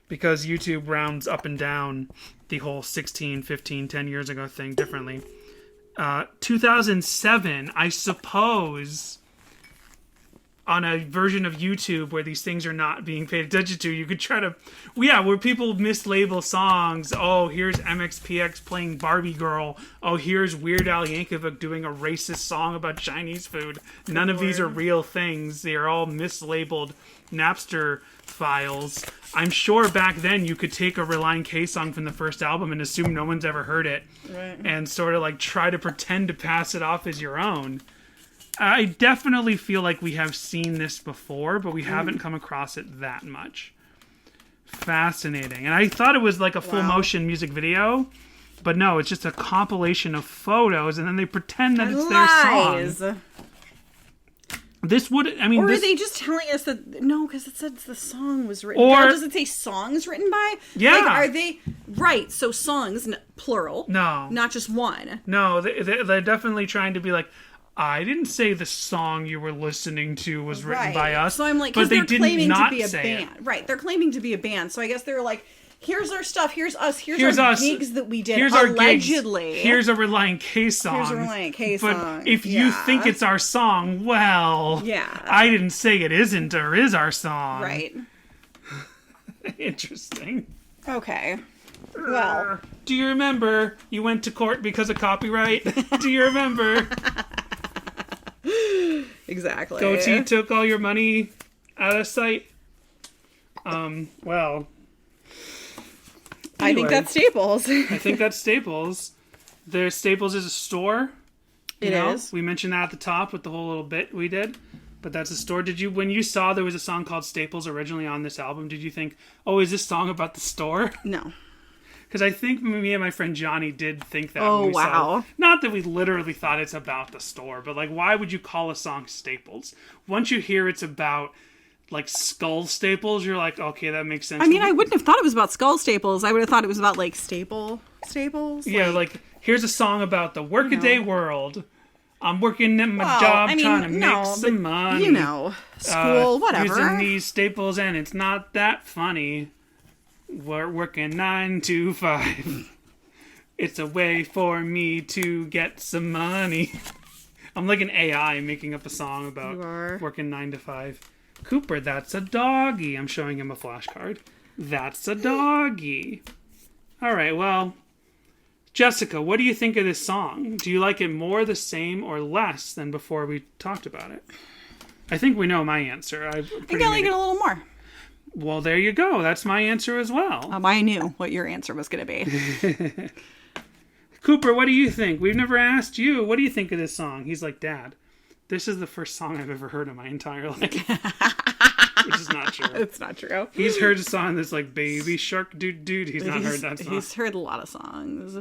Because YouTube rounds up and down the whole 16, 15, 10 years ago thing differently. 2007, I suppose, on a version of YouTube where these things are not being paid attention to, you could try to... where people mislabel songs. Oh, here's MXPX playing Barbie Girl. Oh, here's Weird Al Yankovic doing a racist song about Chinese food. None of these are real things. They are all mislabeled Napster files. I'm sure back then you could take a Relient K song from the first album and assume no one's ever heard it, and sort of like try to pretend to pass it off as your own. I definitely feel like we have seen this before, but we haven't come across it that much. Fascinating. And I thought it was like a full motion music video, but no, it's just a compilation of photos, and then they pretend that it's their song. This would, I mean, or are they just telling us that no? Because it says the song was written. Or does it say songs written by? Yeah. Like, are they right? So songs, plural. No, not just one. No, they're definitely trying to be like, I didn't say the song you were listening to was written by us. So I'm like, but they're they claiming did not to be a say band, it. right? They're claiming to be a band. So I guess they're like, here's our stuff. Here's us. Here's our gigs that we did. Here's allegedly. Our gigs. Here's a Relient K song. Here's a Relient K song. But if you think it's our song, well, I didn't say it isn't or is our song. Right. Interesting. Okay. Well, do you remember you went to court because of copyright? Do you remember? Exactly. Goatee took all your money out of sight. Well. Anyway, I think that's Staples. I think that's Staples. Their Staples is a store. It is. We mentioned that at the top with the whole little bit we did. But that's a store. Did you, when you saw there was a song called Staples originally on this album, did you think, oh, is this song about the store? No. Because I think me and my friend Johnny did think that. Oh, when we wow. Saw, not that we literally thought it's about the store, but like, why would you call a song Staples? Once you hear it's about like skull staples, you're like, okay, that makes sense. I mean, I wouldn't have thought it was about skull staples. I would have thought it was about like staples. Yeah, like here's a song about the workaday world. I'm working at my job trying to make some money. You know, school, whatever. Using these staples and it's not that funny. We're working 9 to 5. It's a way for me to get some money. I'm like an AI making up a song about working 9 to 5. Cooper, that's a doggy. I'm showing him a flashcard. That's a doggy. All right, well, Jessica, what do you think of this song? Do you like it more, the same, or less than before we talked about it? I think we know my answer. I think I like it a little more. Well, there you go. That's my answer as well. I knew what your answer was going to be. Cooper, what do you think? We've never asked you. What do you think of this song? He's like, Dad, this is the first song I've ever heard in my entire life. Which is not true. It's not true. He's heard a song that's like Baby Shark Dude. He's not heard that song. He's heard a lot of songs.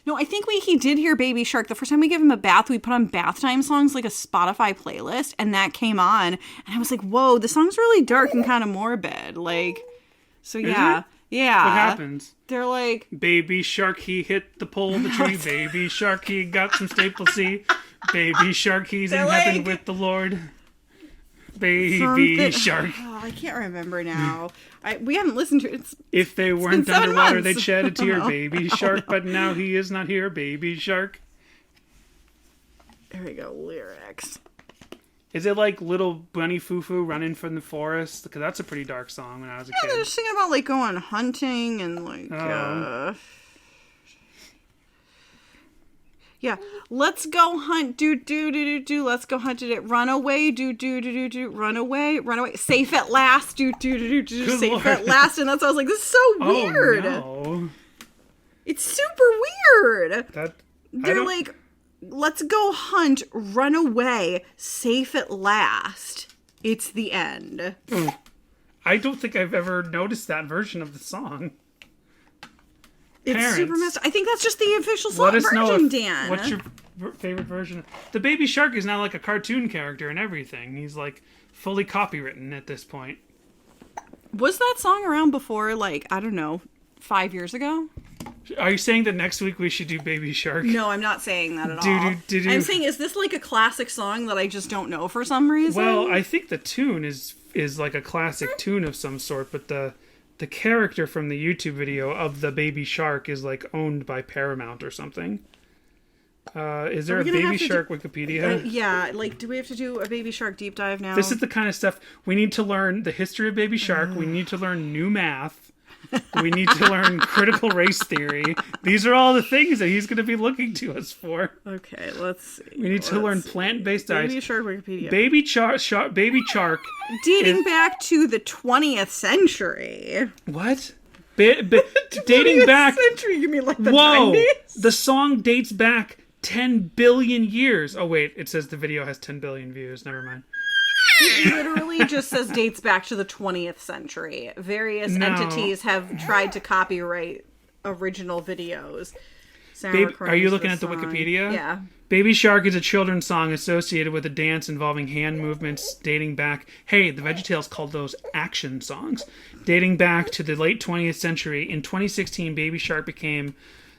No, I think he did hear Baby Shark. The first time we gave him a bath, we put on bath time songs, like a Spotify playlist, and that came on. And I was like, whoa, the song's really dark and kind of morbid. Like, so yeah. Yeah. What happens? They're like... Baby Shark, he hit the pole of the tree. Baby Shark, he got some staple C. Baby Shark, he's in heaven with the Lord. Baby Shark. Oh, I can't remember now. We haven't listened to it. If they weren't underwater, they'd shed a tear. No. Baby Shark, but now he is not here. Baby Shark. There we go. Lyrics. Is it like Little Bunny Foo-Foo running from the forest? Because that's a pretty dark song when I was a kid. They're just singing about like going hunting and like... Yeah, let's go hunt, do, let's go hunt it, run away, do, run away, safe at last, do, safe Lord. at last, and that's why I was like, this is so weird. No. It's super weird. They're don't- like, let's go hunt, run away, safe at last. It's the end. I don't think I've ever noticed that version of the song. It's Parents, super messed up. I think that's just the official Let song us know version, Dan. what's your favorite version. The Baby Shark is now like a cartoon character and everything. He's like fully copywritten at this point. Was that song around before, like, I don't know, 5 years ago? Are you saying that next week we should do Baby Shark? No, I'm not saying that at all. Do-do-do-do. I'm saying, is this like a classic song that I just don't know for some reason? Well, I think the tune is like a classic tune of some sort, but the character from the YouTube video of the Baby Shark is like owned by Paramount or something. Is there a Baby Shark Wikipedia? Yeah, like, do we have to do a Baby Shark deep dive now? This is the kind of stuff we need to learn: the history of Baby Shark. We need to learn new math. We need to learn critical race theory. These are all the things that he's going to be looking to us for. Okay, let's see. We need to learn plant-based diets. Baby Shark Wikipedia. Baby Shark. Dating back to the 20th century. What? Dating back. Century? You mean like the Whoa! 90s? The song dates back 10 billion years. Oh wait, it says the video has 10 billion views. Never mind. It literally just says dates back to the 20th century. Various entities have tried to copyright original videos. Are you looking at the Wikipedia? Yeah. Baby Shark is a children's song associated with a dance involving hand movements dating back... Hey, the VeggieTales called those action songs. Dating back to the late 20th century. In 2016, Baby Shark became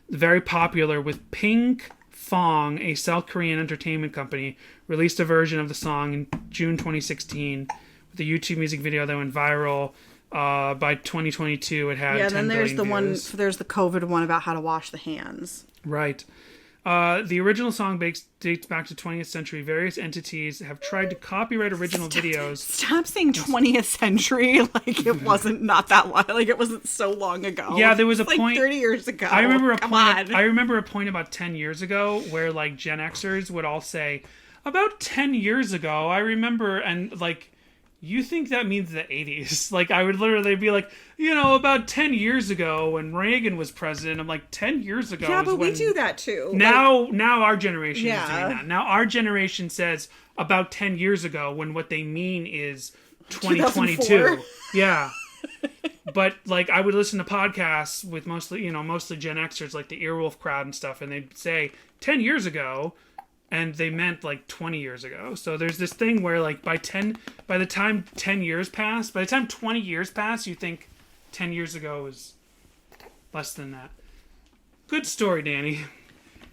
very popular with Pink Fong, a South Korean entertainment company, released a version of the song in June 2016 with a YouTube music video that went viral. By 2022, it had 10 then there's billion views. there's the COVID one about how to wash the hands. Right. The original song dates back to 20th century. Various entities have tried to copyright original videos. Stop saying 20th century like it wasn't not that long, like it wasn't so long ago. Yeah, there was a like point 30 years ago. I remember Come on. I remember a point about 10 years ago where like Gen Xers would all say, about 10 years ago, I remember, and like, you think that means the 80s. Like, I would literally be like, about 10 years ago when Reagan was president. I'm like, 10 years ago. Yeah, but we do that too. Now our generation is Yeah. doing that. Now our generation says about 10 years ago when what they mean is 2022. 2004. Yeah. But like, I would listen to podcasts with mostly Gen Xers, like the Earwolf crowd and stuff, and they'd say 10 years ago, and they meant like 20 years ago. So there's this thing where like by the time 20 years pass, you think 10 years ago is less than that. Good story, Danny.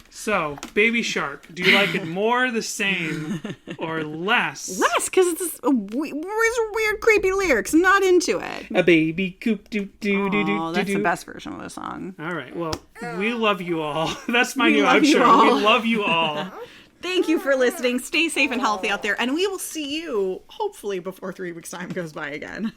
So, Baby Shark, do you like it more, the same, or less? Less, because it's weird, creepy lyrics. I'm not into it. A baby coop doo doo doo doo. Oh, that's the best version of the song. All right, well, we love you all. That's my We new love you outro. all. We love you all. Thank you for listening. Stay safe and healthy out there, and we will see you, hopefully, before 3 weeks' time goes by again.